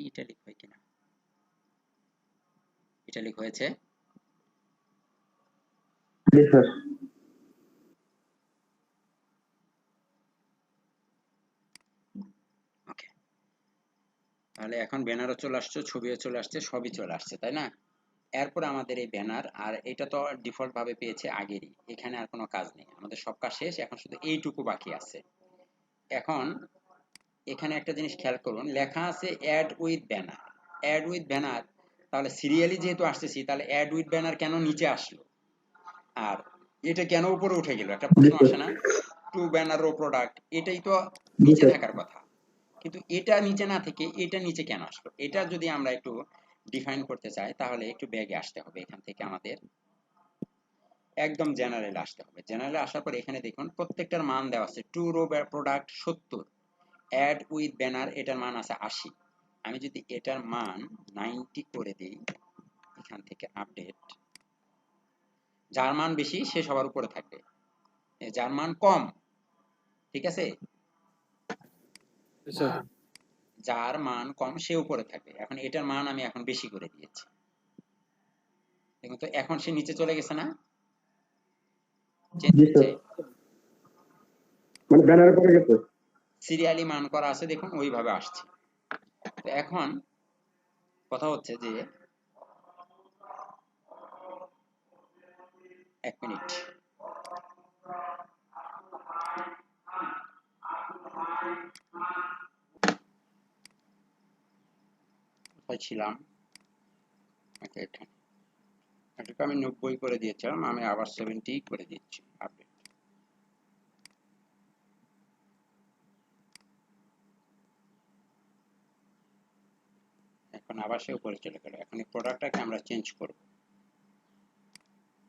Italic হয় কিনা, ইটালিক হয়েছে। জি স্যার। ওকে, তাহলে এখন ব্যানারও চলে আসছে, ছবিও চলে আসছে, সবই চলে আসছে, তাই না? এরপরে আমাদের এই ব্যানার, আর এটা তো ডিফল্ট ভাবে পেয়েছে আগেরই, এখানে আর কোনো কাজ নেই, আমাদের সব কাজ শেষ, এখন শুধু এইটুকু বাকি আছে। এখন এখানে একটা জিনিস খেয়াল করুন, লেখা আছে add with banner. Add with banner, তাহলে সিরিয়ালি যেহেতু আসতেছি, তাহলে অ্যাড উইথ ব্যানার কেন নিচে আসলো আর এটা কেন উপরে উঠে গেল, একটা জি প্রশ্ন স্যার। আসে না? টু ব্যানার রো প্রোডাক্ট, এটাই তো জি নিচে স্যার। থাকার কথা, কিন্তু এটা নিচে না থেকে এটা নিচে কেন আসলো? এটা যদি আমরা একটু ডিফাইন করতে চাই তাহলে একটু ব্যাগে আসতে হবে, এখান থেকে আমাদের একদম জেনারেল আসতে হবে। জেনারেলে আসার পর এখানে দেখুন প্রত্যেকটার মান দেওয়া আছে। Two row product 70, add with banner এটার মান আছে 80। আমি যদি এটার মান 90 করে দিই, এখান থেকে আপডেট, যার মান বেশি সে সবার উপরে থাকবে, যার মান কম, ঠিক আছে, জি স্যার। যার মান কম সে উপরে থাকবে। এখন এটার মান আমি এখন বেশি করে দিয়েছি, দেখুন তো এখন সে নিচে চলে গেছে না, চেঞ্জ জি হয়েছে, স্যার। মানে ব্যানারে পড়ে গেছে। সিরিয়ালি মান করা আছে, দেখুন ওইভাবে আসছে। তো এখন কথা হচ্ছে যে, এক মিনিট, কোথায় ছিলাম? ওকে, এখানে এটাকে আমি 90 করে দিয়েছিলাম, আমি আবার 70 করে দিচ্ছি আপডেট। এখন আবার সে উপরে চলে গেল। এখন এই প্রোডাক্টটাকে আমরা চেঞ্জ করব,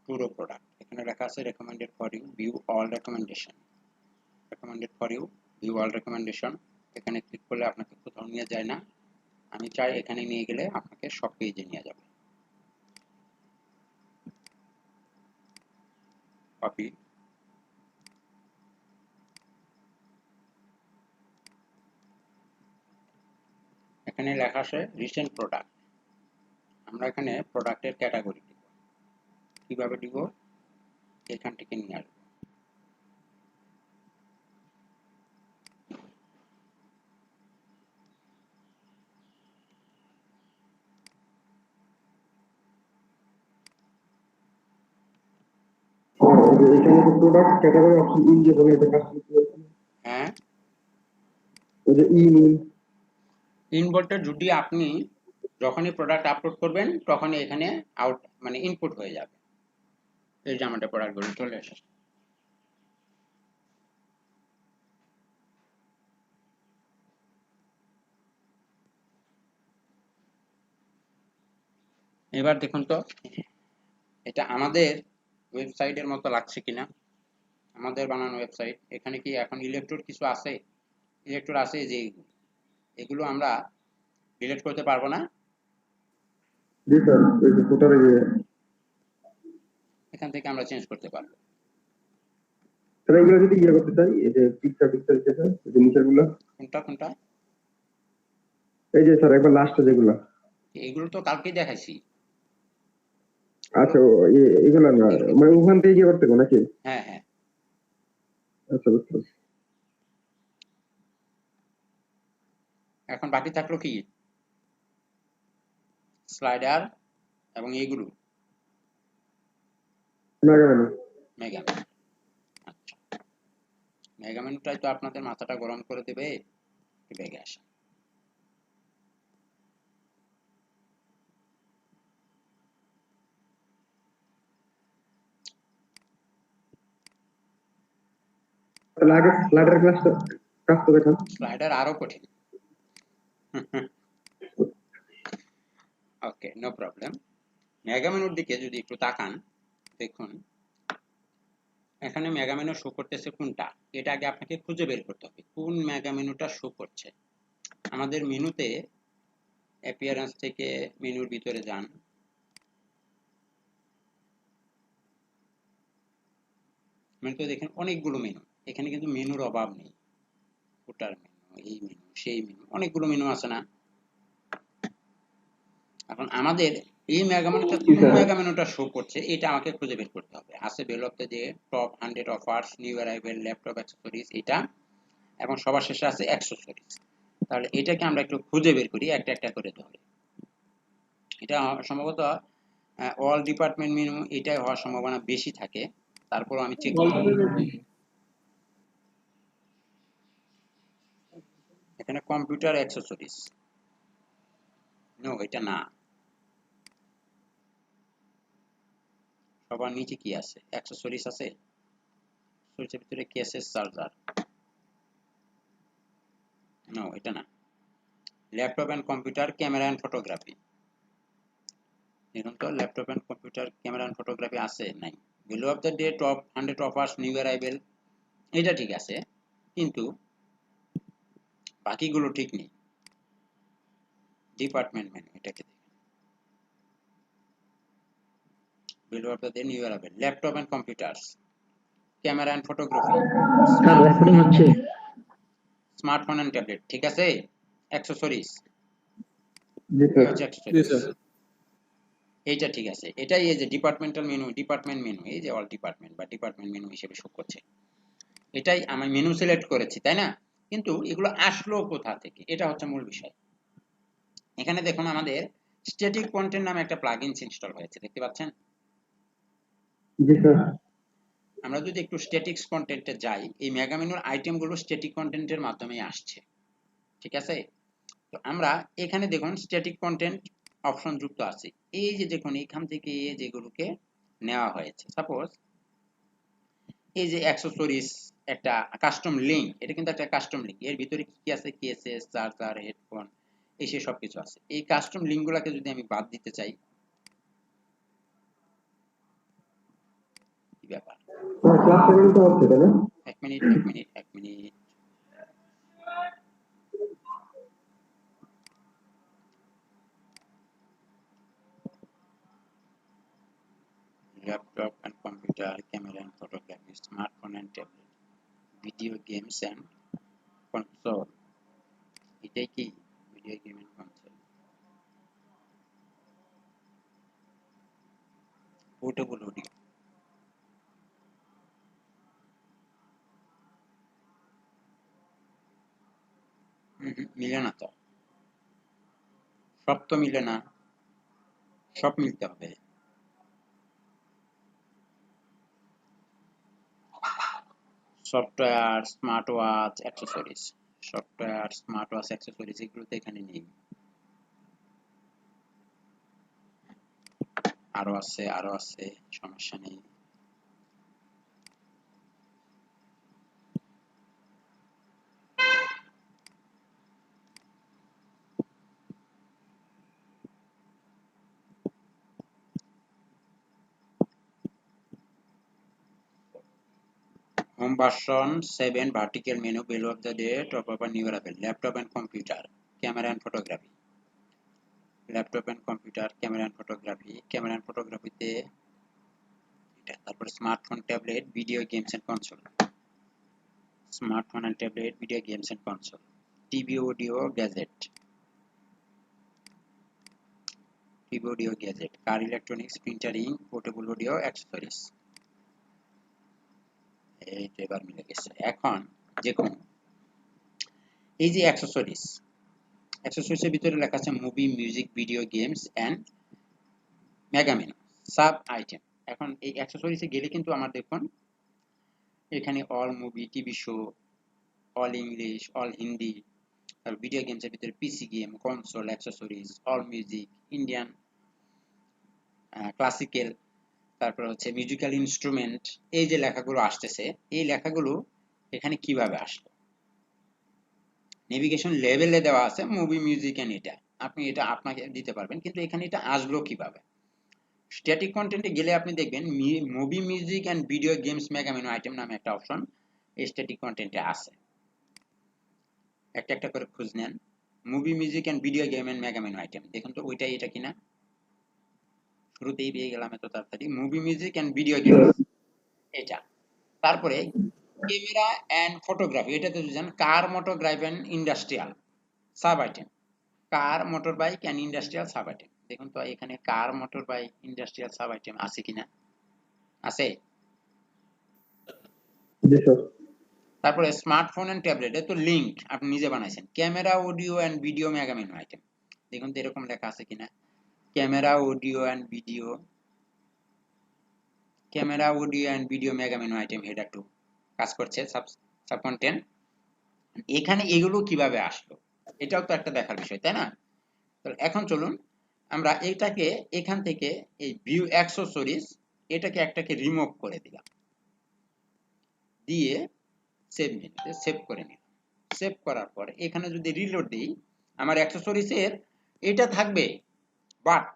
পুরো প্রোডাক্ট। এখানে লেখা আছে recommended for you, view all recommendation, recommended for you, view all recommendation. এখানে ক্লিক করলে আপনাকে কোথাও নিয়ে যায় না, আমি চাই এখানে নিয়ে গেলে আপনাকে সব পেজে নিয়ে যাবে। কপি, এখানে লেখা আছে রিসেন্ট প্রোডাক্ট। আমরা এখানে প্রোডাক্টের ক্যাটাগরি দিব, কিভাবে দিব, এখান থেকে নিয়ে আসবো। এখানে যে প্রোডাক্ট ক্যাটাগরি অপশন ইন যে বলে এটা কাজ করতে হবে। হ্যাঁ, ওই যে ইন বলতে যদি আপনি যখনই প্রোডাক্ট আপলোড করবেন তখনই এখানে আউট মানে ইনপুট হয়ে যাবে। এই যে আমাদের প্রোডাক্টগুলো চলে এসেছে। এবার দেখুন তো এটা আমাদের ওয়েবসাইটের মতো লাগছে কিনা, আমাদের বানানো ওয়েবসাইট। এখানে কি এখন ইলেকট্রোড কিছু আছে? ইলেকট্রোড আছে, যে এগুলো আমরা ডিলিট করতে পারবো না। জি স্যার, এই যে ফুটারে এখান থেকে আমরা চেঞ্জ করতে পারবো। স্যার এগুলো যদি ইয়ে করতে চাই, এই যে পিকচার যেটা এই যে নিচের গুলো, কোনটা কোনটা? এই যে স্যার একবার লাস্টে যেগুলো। এগুলো তো কালকেই দেখাইছি। আচ্ছা, এগুলো না মানে ওখান থেকে ইয়ে করতে হবে নাকি? হ্যাঁ হ্যাঁ, আচ্ছা বুঝতে পারছি। এখন বাকি থাকলো কি স্লাইডার এবং এইগুলো মেগা মেনু। Mega menu. আচ্ছা, মেগা মেনুটাই তো আপনাদের মাথাটা গরম করে দেবে। ব্যাগে আসা, তাহলে আগে স্লাইডার ক্লাসটা কাজ তো দেখান। স্লাইডার আরো কঠিন। ওকে, নো প্রবলেম। মেগা মেনুর দিকে যদি একটু তাকান, দেখুন এখানে মেগা মেনু শো করতেছে কোনটা, এটা আগে আপনাকে খুঁজে বের করতে হবে কোন মেগা মেনুটা শো করছে। আমাদের মেনুতে অ্যাপিয়ারেন্স থেকে মেনুর ভিতরে যান, মেনুতে দেখেন অনেকগুলো মেনু। এখানে কিন্তু মেনুর অভাব নেই, ফুটার মেনু, এই মেনু, সেই মেনু, অনেকগুলো মেনু আছে না। এখন আমাদের এই মেগা মেনুটা কোন মেগা মেনুটা শো করছে এটা আমাকে খুঁজে বের করতে হবে। আছে value of the day, top 100 offers, new arrival, laptop accessories, এটা, এবং সবার শেষে আছে অ্যাক্সেসরিজ। তাহলে এটাকে আমরা একটু খুঁজে বের করি একটা একটা করে ধরে। এটা সম্ভবত অল ডিপার্টমেন্ট মেনু, এটাই হওয়ার সম্ভাবনা বেশি থাকে। তারপর আমি চেক করব। এখানে কম্পিউটার অ্যাক্সেসরিজ, নো এটা না। সবার নিচে কি আছে? অ্যাক্সেসরিজ আছে, সুইচের ভিতরে কেসেস, চার্জার, নো এটা না। Laptop and computer, camera and photography, দেখুন তো laptop and computer, camera and photography আছে নাই। Value of the day, top 100 offers, new arrival, এটা ঠিক আছে, কিন্তু বাকিগুলো ঠিক নেই। ডিপার্টমেন্ট মেনু, এটাকে দেখুন, value of the day, new arrival, laptop and computers, camera and photography, sir recording হচ্ছে। স্মার্টফোন এন্ড ট্যাবলেট, ঠিক আছে। অ্যাক্সেসরিজ, জি এই স্যার। হচ্ছে জি অ্যাক্সেসরিজ, স্যার। এইটা ঠিক আছে। এটাই এই যে ডিপার্টমেন্টাল মেনু, ডিপার্টমেন্ট মেনু, এই যে অল ডিপার্টমেন্ট বা ডিপার্টমেন্ট মেনু হিসেবে শো করছে। এটাই আমি মেনু সিলেক্ট করেছি, তাই না? কিন্তু এগুলো আসলো কোথা থেকে, এটা হচ্ছে মূল বিষয়। এখানে দেখুন আমাদের স্ট্যাটিক কন্টেন্ট নামে একটা প্লাগইনস ইনস্টল হয়েছে, দেখতে পাচ্ছেন? জি স্যার। আমরা যদি একটু স্ট্যাটিক্স কন্টেন্টে যাই, এই মেগা মেনুর আইটেমগুলো স্ট্যাটিক কন্টেন্টের মাধ্যমে আসছে, ঠিক আছে। তো আমরা এখানে দেখুন স্ট্যাটিক কন্টেন্ট অপশন যুক্ত আছে। এই যে দেখুন এখান থেকে যেগুলোকে নেওয়া হয়েছে, সাপোজ এই যে অ্যাক্সেসরিজ একটা কাস্টম লিংক, এটা কিন্তু একটা কাস্টম লিংক। এর ভিতরে কি কি আছে, কেসেস, চার্জার, হেডফোন, এই সে সবকিছু আছে। এই কাস্টম লিংকগুলোকে যদি আমি বাদ দিতে চাই, কি ব্যাপার? ক্লাস 7 তো হচ্ছে তাই না? এক minute. Laptop and computer, camera and photography, smartphone and tablet, video games and console. এটাই কি video game and console? Portable audio, মিলে না তো, সব তো মিলে না, সব মিলতে হবে। Software, smart watch, accessories, software, smart watch, accessories এগুলো তো এখানে নেই। আরো আছে, সমস্যা নেই। Home version 7 vertical menu below of the day top up and new available. Laptop and computer, camera and photography. Laptop and computer, camera and photography. Camera and photography তে এটা, তারপর smartphone, tablet, video games and console. Smartphone and tablet, video games and console. TV, audio, gadget. TV, audio, gadget. Car electronics, printer, ink, portable audio, accessories. এইটা এবার মিলে গেছে। এখন দেখুন এই যে অ্যাক্সেসরিজের ভিতরে লেখা আছে movie, music, video games and mega menu, sub item. এখন এই অ্যাক্সেসরিজে গেলে কিন্তু আমার দেখুন এখানে all movie, TV show, all English, all Hindi, আর ভিডিও গেমসের ভিতরে PC game, console, accessories, all music, Indian, classical, তারপর হচ্ছে মিউজিক্যাল ইনস্ট্রুমেন্ট। এই যে লেখাগুলো আসতেছে, এই লেখাগুলো এখানে কিভাবে আসলো? নেভিগেশন লেভেলে দেওয়া আছে মুভি, মিউজিক এন্ড, এটা আপনি এটা আপনাকে দিতে পারবেন, কিন্তু এখানে এটা আসলো কিভাবে? স্ট্যাটিক কন্টেন্টে গেলে আপনি দেখবেন movie, music and video games mega menu item নামে একটা অপশন স্ট্যাটিক কন্টেন্টে আছে। একটা করে খুঁজ নেন, movie, music and video game and mega menu item. দেখুন তো ওইটাই এটা কিনা। শুরুতেই পেয়ে গেলাম এত তাড়াতাড়ি, movie, music and video games, এটা। তারপরে ক্যামেরা এন্ড ফটোগ্রাফি, এটাতে যদি যান car, motor drive and industrial sub item, car, motor bike and industrial sub item. দেখুন তো এখানে car, motor bike, industrial sub item আছে কিনা? আছে। জি স্যার। তারপরে স্মার্টফোন এন্ড ট্যাবলেট, এ তো লিংক আপনি নিজে বানাইছেন। Camera, audio and video mega menu item, দেখুন তো এরকম লেখা আছে কিনা। Camera, audio and video, camera, audio and video mega menu item, header 2 কাজ করছে। সাব কন্টেন্ট এখানে এগুলো কিভাবে আসলো, এটাও তো একটা দেখার বিষয়, তাই না? তো এখন চলুন আমরা এটাকে এখান থেকে এই ভিউ অ্যাক্সেসরিজ এটাকে একটাকে রিমুভ করে দিলাম, দিয়ে সেভ মেনুতে সেভ করে নিলাম। সেভ করার পর এখানে যদি রিলোড দিই, আমার অ্যাক্সেসরিজের এটা থাকবে, বাট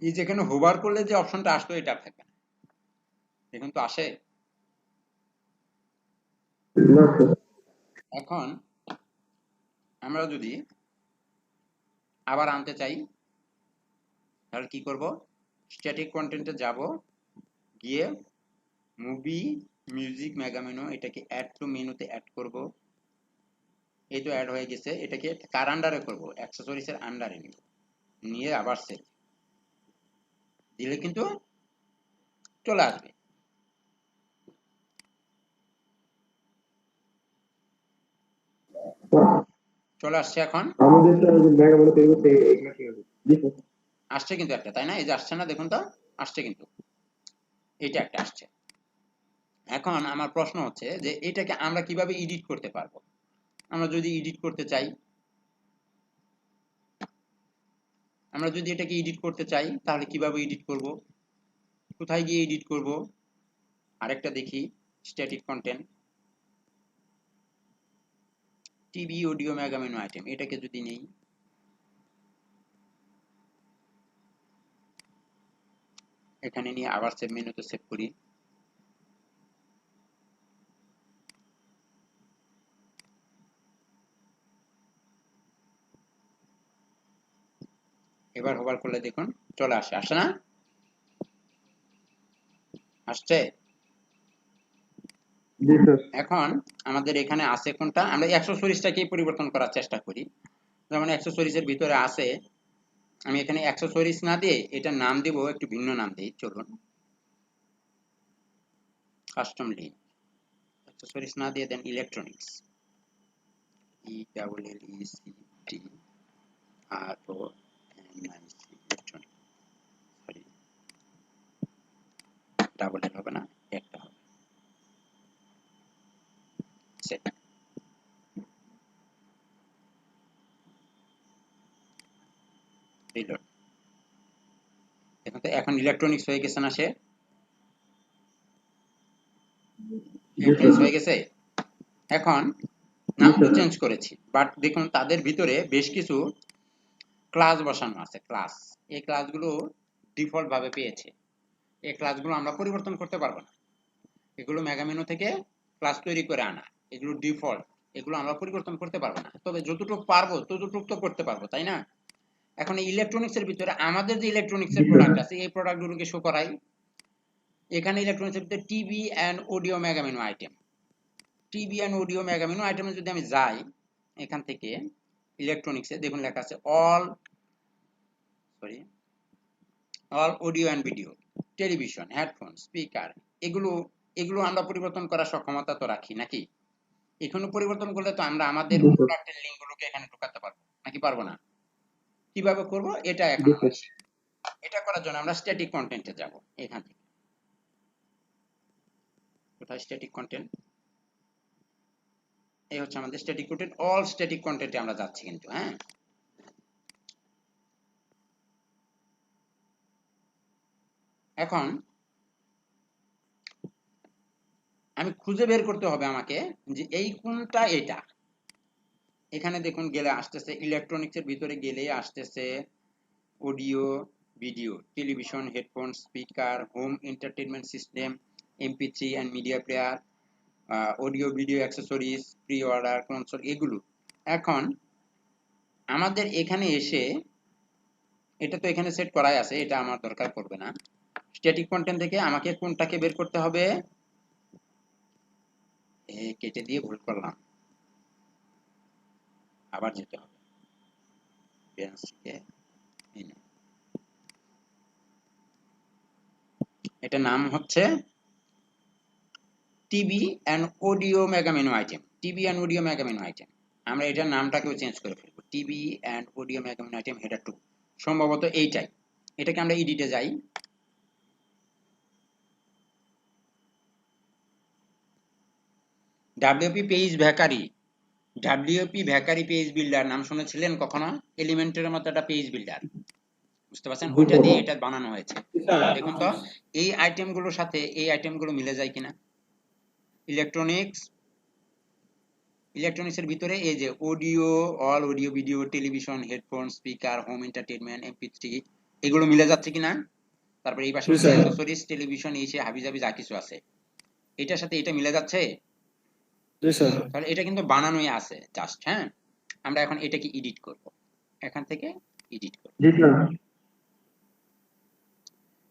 এই যেখানে হোভার করলে যে অপশনটা আসতো এটা থাকবে না। দেখুন তো আসে। না স্যার। এখন আমরা যদি আবার আনতে চাই তাহলে কি করব? স্ট্যাটিক কন্টেন্টে যাব, গিয়ে মুভি, মিউজিক, মেগা মেনু, এটাকে অ্যাড টু মেনুতে অ্যাড করব। এই তো অ্যাড হয়ে গেছে। এটাকে কার আন্ডারে করব? অ্যাক্সেসরিজের আন্ডারে নিব, নিয়ে আবার সেভ দিলে কিন্তু চলে আসবে। চলে আসছে এখন, আমাদের স্যার যে মেগা মেনু তৈরি করতে এগুলো কি হবে? জি স্যার। আসছে কিন্তু একটা, তাই না? এই যে আসছে না, দেখুন তো আসছে কিন্তু, এটা একটা আসছে। এখন আমার প্রশ্ন হচ্ছে যে এটাকে আমরা কিভাবে এডিট করতে পারবো? আমরা যদি এডিট করতে চাই আমরা যদি এটাকে এডিট করতে চাই তাহলে কিভাবে এডিট করব, কোথায় গিয়ে এডিট করব? আরেকটা দেখি, static content, TV audio mega menu item, এটাকে যদি নেই, এখানে নিয়ে আবার সেভ মেনুতে সেভ করি। এবার হোভার করলে দেখুন চলে আসে, আসে না? আসছে। জি স্যার। এখন আমাদের এখানে আছে কোনটা, আমরা অ্যাক্সেসরিজটাকেই পরিবর্তন করার চেষ্টা করি। যেমন অ্যাক্সেসরিজের ভিতরে আছে, আমি এখানে অ্যাক্সেসরিজ না দিয়ে এটার নাম দেব একটু ভিন্ন নাম দিই, চলুন কাস্টম লিঙ্ক। অ্যাক্সেসরিজ না দিয়ে দেন electronics, ELLECTRONICS, sorry double L হবে না, একটা হবে, সেট। রিলোড। এখন ইলেকট্রনিক্স হয়ে গেছে না, সে ইলেকট্রনিক্স হয়ে গেছে। এখন নামটা চেঞ্জ করেছি, বাট দেখুন তাদের ভিতরে বেশ কিছু ক্লাস বসানো আছে, ক্লাস। এই ক্লাসগুলো ডিফল্ট ভাবে পেয়েছে, এই ক্লাসগুলো আমরা পরিবর্তন করতে পারবো না, এগুলো মেগা মেনু থেকে ক্লাস তৈরি করে আনা, এগুলো ডিফল্ট, এগুলো আমরা পরিবর্তন করতে পারবো না। তবে যতটুকু পারবো ততটুকু তো করতে পারবো, তাই না? এখন এই ইলেকট্রনিক্স এর ভিতরে আমাদের যে ইলেকট্রনিক্স এর প্রোডাক্ট আছে, এই প্রোডাক্টগুলোকে শো করাই। এখানে ইলেকট্রনিক্স এর ভিতরে TV and audio mega menu item, TV and audio mega menu আইটেমে যদি আমি যাই, এখান থেকে ইলেকট্রনিক্সে দেখুন লেখা আছে all audio and video, television, headphone, speaker, এগুলো এগুলো আমরা পরিবর্তন করার সক্ষমতা তো রাখি নাকি? এখানে পরিবর্তন করলে তো আমরা আমাদের প্রোডাক্টের লিংকগুলোকে এখানে ঢোকাতে পারবো নাকি পারবো না? কিভাবে করব এটা এখন আমরা শিখব। এটা করার জন্য আমরা স্ট্যাটিক কন্টেন্টে যাব, এখান থেকে কোথায় স্ট্যাটিক কন্টেন্ট, এই হচ্ছে আমাদের স্ট্যাটিক কন্টেন্ট, অল স্ট্যাটিক কন্টেন্টে আমরা যাচ্ছি কিন্তু, হ্যাঁ। এখন আমি খুঁজে বের করতে হবে আমাকে যে এই কোনটা এটা। এখানে দেখুন গেলে আসতেছে ইলেকট্রনিক্স এর ভিতরে গেলে আসতেছে audio video, television, headphone, speaker, home entertainment system, MP three and media player, audio video accessories, pre order console, এগুলো। এখন আমাদের এখানে এসে, এটা তো এখানে সেট করাই আছে, এটা আমার দরকার পড়বে না। স্ট্যাটিক কন্টেন্ট থেকে আমাকে কোনটাকে বের করতে হবে, কেটে দিয়ে ভুল করলাম, আবার যেতে হবে এটা নাম হচ্ছে TV and audio mega menu item, TV and audio mega menu item. আমরা এটার নামটাকেও চেঞ্জ করে ফেলবো, TV and audio mega menu item header 2, সম্ভবত এইটাই। এটাকে আমরা এডিটে যাই, WP page Bakery, WP Bakery page builder নাম শুনেছিলেন কখনো? এলিমেন্টের মতো একটা পেজ বিল্ডার, বুঝতে পারছেন? ওইটা দিয়ে এটা বানানো হয়েছে। দেখুন তো এই আইটেমগুলোর সাথে এই আইটেমগুলো মিলে যায় কিনা। ইলেকট্রনিক্স এর ভিতরে এই যে audio, all audio video, television, headphone, speaker, home entertainment, MP three, এগুলো মিলে যাচ্ছে কিনা। তারপরে এই পাশে অ্যাক্সেসরিজ, টেলিভিশন, এই সে হাবিজাবি যা কিছু আছে, এটার সাথে এটা মিলে যাচ্ছে। তাহলে এটা কিন্তু বানানোই আছে জাস্ট, হ্যাঁ। আমরা এখন এটাকে এডিট করব, এখান থেকে এডিট করব। জি স্যার।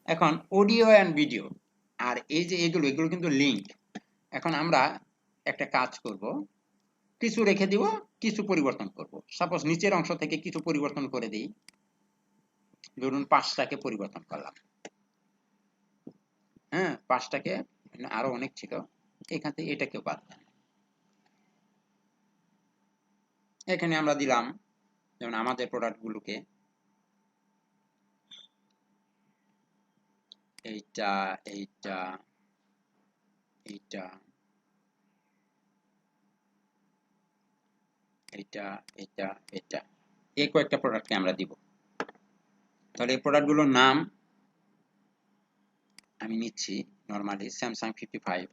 এখন অডিও এন্ড ভিডিও আর এই যে এগুলো কিন্তু লিংক। এখন আমরা একটা কাজ করব, কিছু রেখে দিব, কিছু পরিবর্তন করব। সাপোজ নিচের অংশ থেকে কিছু পরিবর্তন করে দেই, ধরুন 5টাকে পরিবর্তন করলাম, হ্যাঁ 5টাকে, আরো অনেক ছিল, এখান থেকে এটাকেও বাদ দেন। এখানে আমরা দিলাম যেমন আমাদের প্রোডাক্টগুলোকে, এইটা এইটা এইটা এটা এটা এটা, এই কয়েকটা প্রোডাক্টকে আমরা দিব। তাহলে এই প্রোডাক্টগুলোর নাম আমি নিচ্ছি নরমালি স্যামসাং 55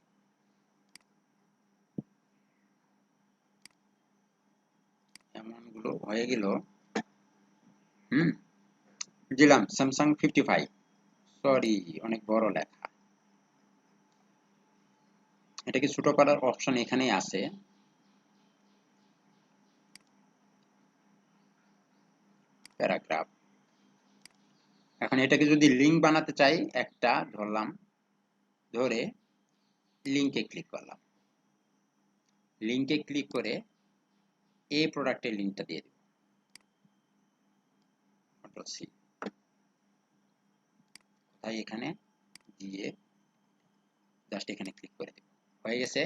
এমনগুলো হয়ে গেল। দিলাম স্যামসাং 55, সরি অনেক বড় লেখা, এটাকে ছোট করার অপশন এখানেই আছে। প্যারাগ্রাফ। এখন এটাকে যদি লিংক বানাতে চাই, একটা ধরলাম, ধরে লিংকে ক্লিক করলাম, লিংকে ক্লিক করে এই প্রোডাক্টের লিংকটা দিয়ে দেব, কন্ট্রোল সি, তাই এখানে দিয়ে জাস্ট এখানে ক্লিক করে দেব, হয়ে গেছে।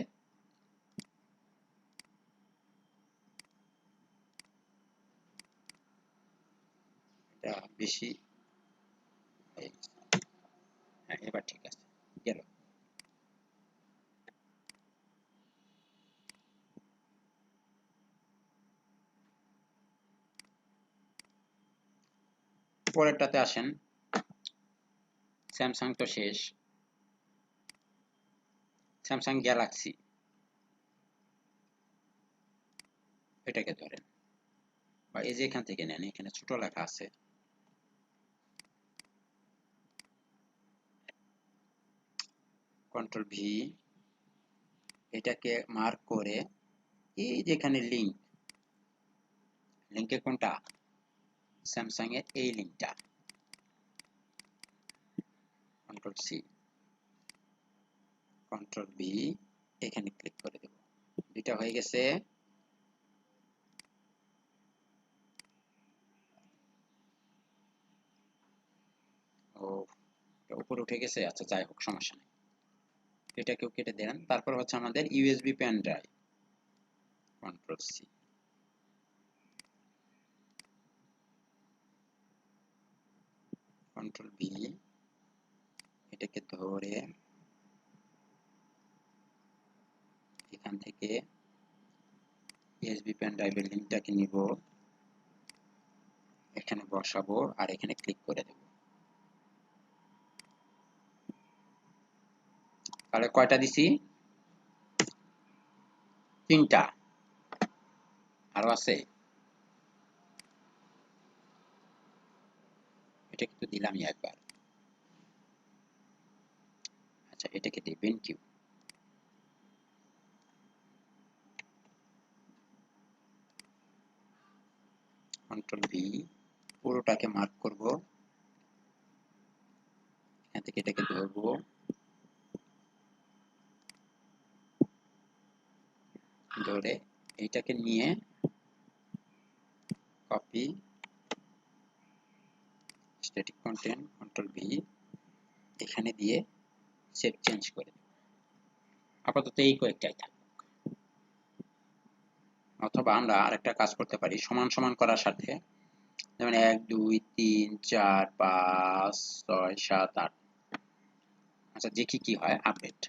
এটা বেশি হয়ে গেছে। হ্যাঁ, এবার ঠিক আছে, গেল। পরেরটাতে আসেন, স্যামসাং তো শেষ, স্যামসাং গ্যালাক্সি, এটাকে ধরেন, বা এই যে এখান থেকে নেন, এখানে ছোট লেখা আছে, কন্ট্রোল ভি, এটাকে মার্ক করে এই যেখানে লিংক, লিংকে কোনটা, স্যামসাং এর এই লিংকটা, কন্ট্রোল সি, কন্ট্রোল ভি, এখানে ক্লিক করে দেব, দুইটা হয়ে গেছে। ও, এটা উপরে উঠে গেছে, আচ্ছা যাই হোক, সমস্যা নেই, এটাকেও কেটে দেন। তারপর হচ্ছে আমাদের USB pen drive, control C, control V, এটাকে ধরে এখান থেকে ইউএসবি পেন ড্রাইভের লিংকটাকে নিব, এখানে বসাবো আর এখানে ক্লিক করে দেব। তাহলে কয়টা দিছি, তিনটা, আরো আছে, এটা কিন্তু দিলামই একবার। আচ্ছা, এটাকে দেবেন কি, কন্ট্রোল ভি, পুরোটাকে মার্ক করব, এখান থেকে এটাকে ধরবো, ধরে এইটাকে নিয়ে copy, static content, control V, এখানে দিয়ে সেভ চেঞ্জ করে দেব। আপাতত এই কয়েকটাই থাক, অথবা আমরা আরেকটা কাজ করতে পারি, সমান সমান করার সাথে, যেমন 1 2 3 4 5 6 7 8। আচ্ছা, দেখি কি হয়, আপডেট।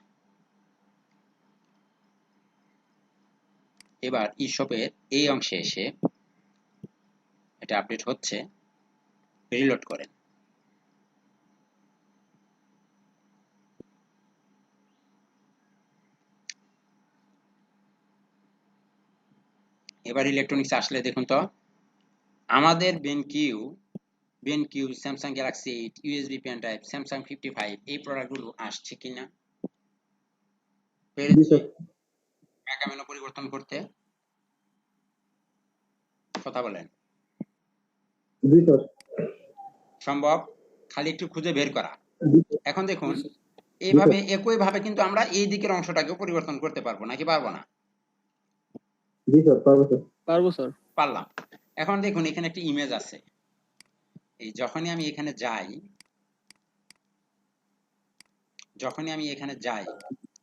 এবার ইশপের এই অংশে এসে এটা আপডেট হচ্ছে, রিলোড করেন, এবার ইলেকট্রনিক্স আসলে দেখুন তো, আমাদের BenQ, Samsung Galaxy 8, USB pen drive, Samsung 55, এই প্রোডাক্টগুলো আসছে কিনা, পেরেছি ম্যাকা মেনু পরিবর্তন করতে, কথা বলেন, জি স্যার। সম্ভব, খালি একটু খুঁজে বের করা। এখন দেখুন, জি স্যার। এইভাবে একইভাবে কিন্তু আমরা এই দিকের অংশটাকেও পরিবর্তন করতে পারবো, নাকি পারবো না? জি স্যার, পারবো স্যার। পারবো স্যার। পারলাম। এখন দেখুন, এখানে একটা ইমেজ আছে, এই যখনই আমি এখানে যাই,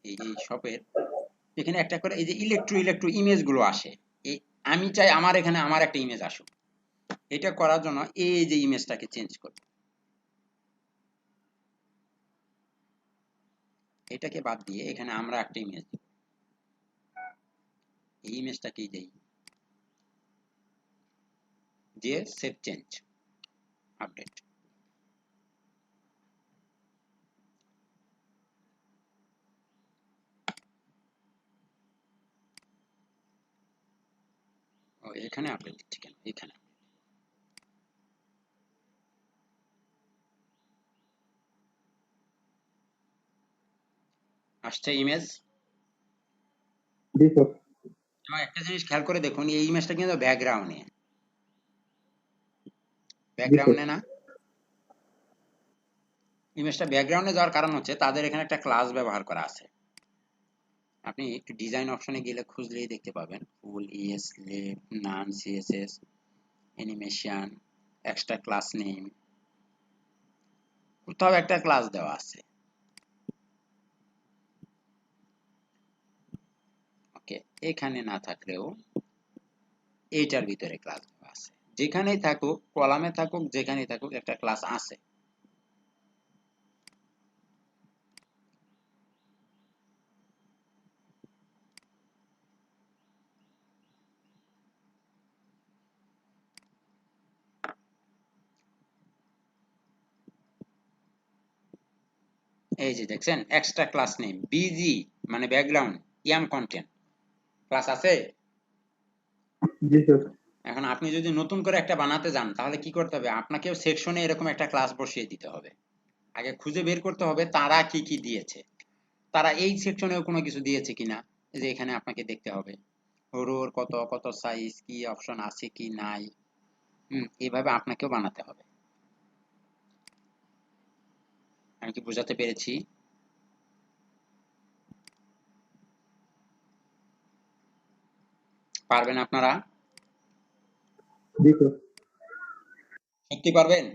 এই শপের এখানে একটা করে এই যে ইলেকট্রো ইমেজ গুলো আসে, এই আমি চাই আমার এখানে আমার একটা ইমেজ আসুক, এটা করার জন্য এই যে ইমেজটাকে চেঞ্জ করব, এটাকে বাদ দিয়ে এখানে আমরা একটা ইমেজ দেব, এই ইমেজটাকেই দেই, দিয়ে সেভ চেঞ্জ আপডেট, ও এখানে আপডেট দিচ্ছি কেন, এখানে আসছে ইমেজ। জি স্যার। এবং একটা জিনিস খেয়াল করে দেখুন, এই ইমেজটা কিন্তু ব্যাকগ্রাউন্ডে জি স্যার। ব্যাকগ্রাউন্ডে না, ইমেজটা ব্যাকগ্রাউন্ডে যাওয়ার কারণ হচ্ছে তাদের এখানে একটা ক্লাস ব্যবহার করা আছে। আপনি একটু ডিজাইন অপশনে গেলে খুঁজলেই দেখতে পাবেন, full ES left none CSS animation extra class name, কোথাও একটা ক্লাস দেওয়া আছে। ওকে, এখানে না থাকলেও এইটার ভিতরে ক্লাস দেওয়া আছে। যেখানেই থাকুক, কলামে থাকুক, যেখানেই থাকুক, একটা ক্লাস আছে। এই যে দেখছেন এক্সট্রা ক্লাস নেম বিজি মানে ব্যাকগ্রাউন্ড, ইয়াম কন্টেন্ট ক্লাস আছে। জি স্যার। এখন আপনি যদি নতুন করে একটা বানাতে যান তাহলে কি করতে হবে, আপনাকেও সেকশনে এরকম একটা ক্লাস বসিয়ে দিতে হবে। আগে খুঁজে বের করতে হবে তারা কি কি দিয়েছে, তারা এই সেকশনেও কোনো কিছু দিয়েছে কিনা। এই যে এখানে আপনাকে দেখতে হবে রোর কত কত সাইজ কি অপশন আছে কি নাই। এইভাবে আপনাকেও বানাতে হবে। আমি কি বোঝাতে পেরেছি? পারবেন আপনারা? জি স্যার। সত্যি পারবেন?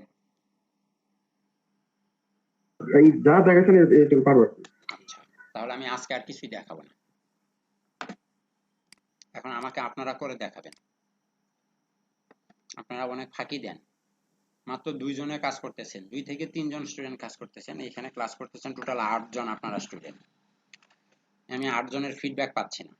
এই যা দেখাচ্ছেন এটুকু পারবো। আচ্ছা, তাহলে আমি আজকে আর কিছুই দেখাবো না, এখন আমাকে আপনারা করে দেখাবেন। আপনারা অনেক ফাঁকি দেন, মাত্র 2 জনের কাজ করতেছেন, 2 থেকে 3 জন স্টুডেন্ট কাজ করতেছেন, এখানে ক্লাস করতেছেন টোটাল 8 জন আপনারা স্টুডেন্ট। আমি 8 জনের ফিডব্যাক পাচ্ছি না।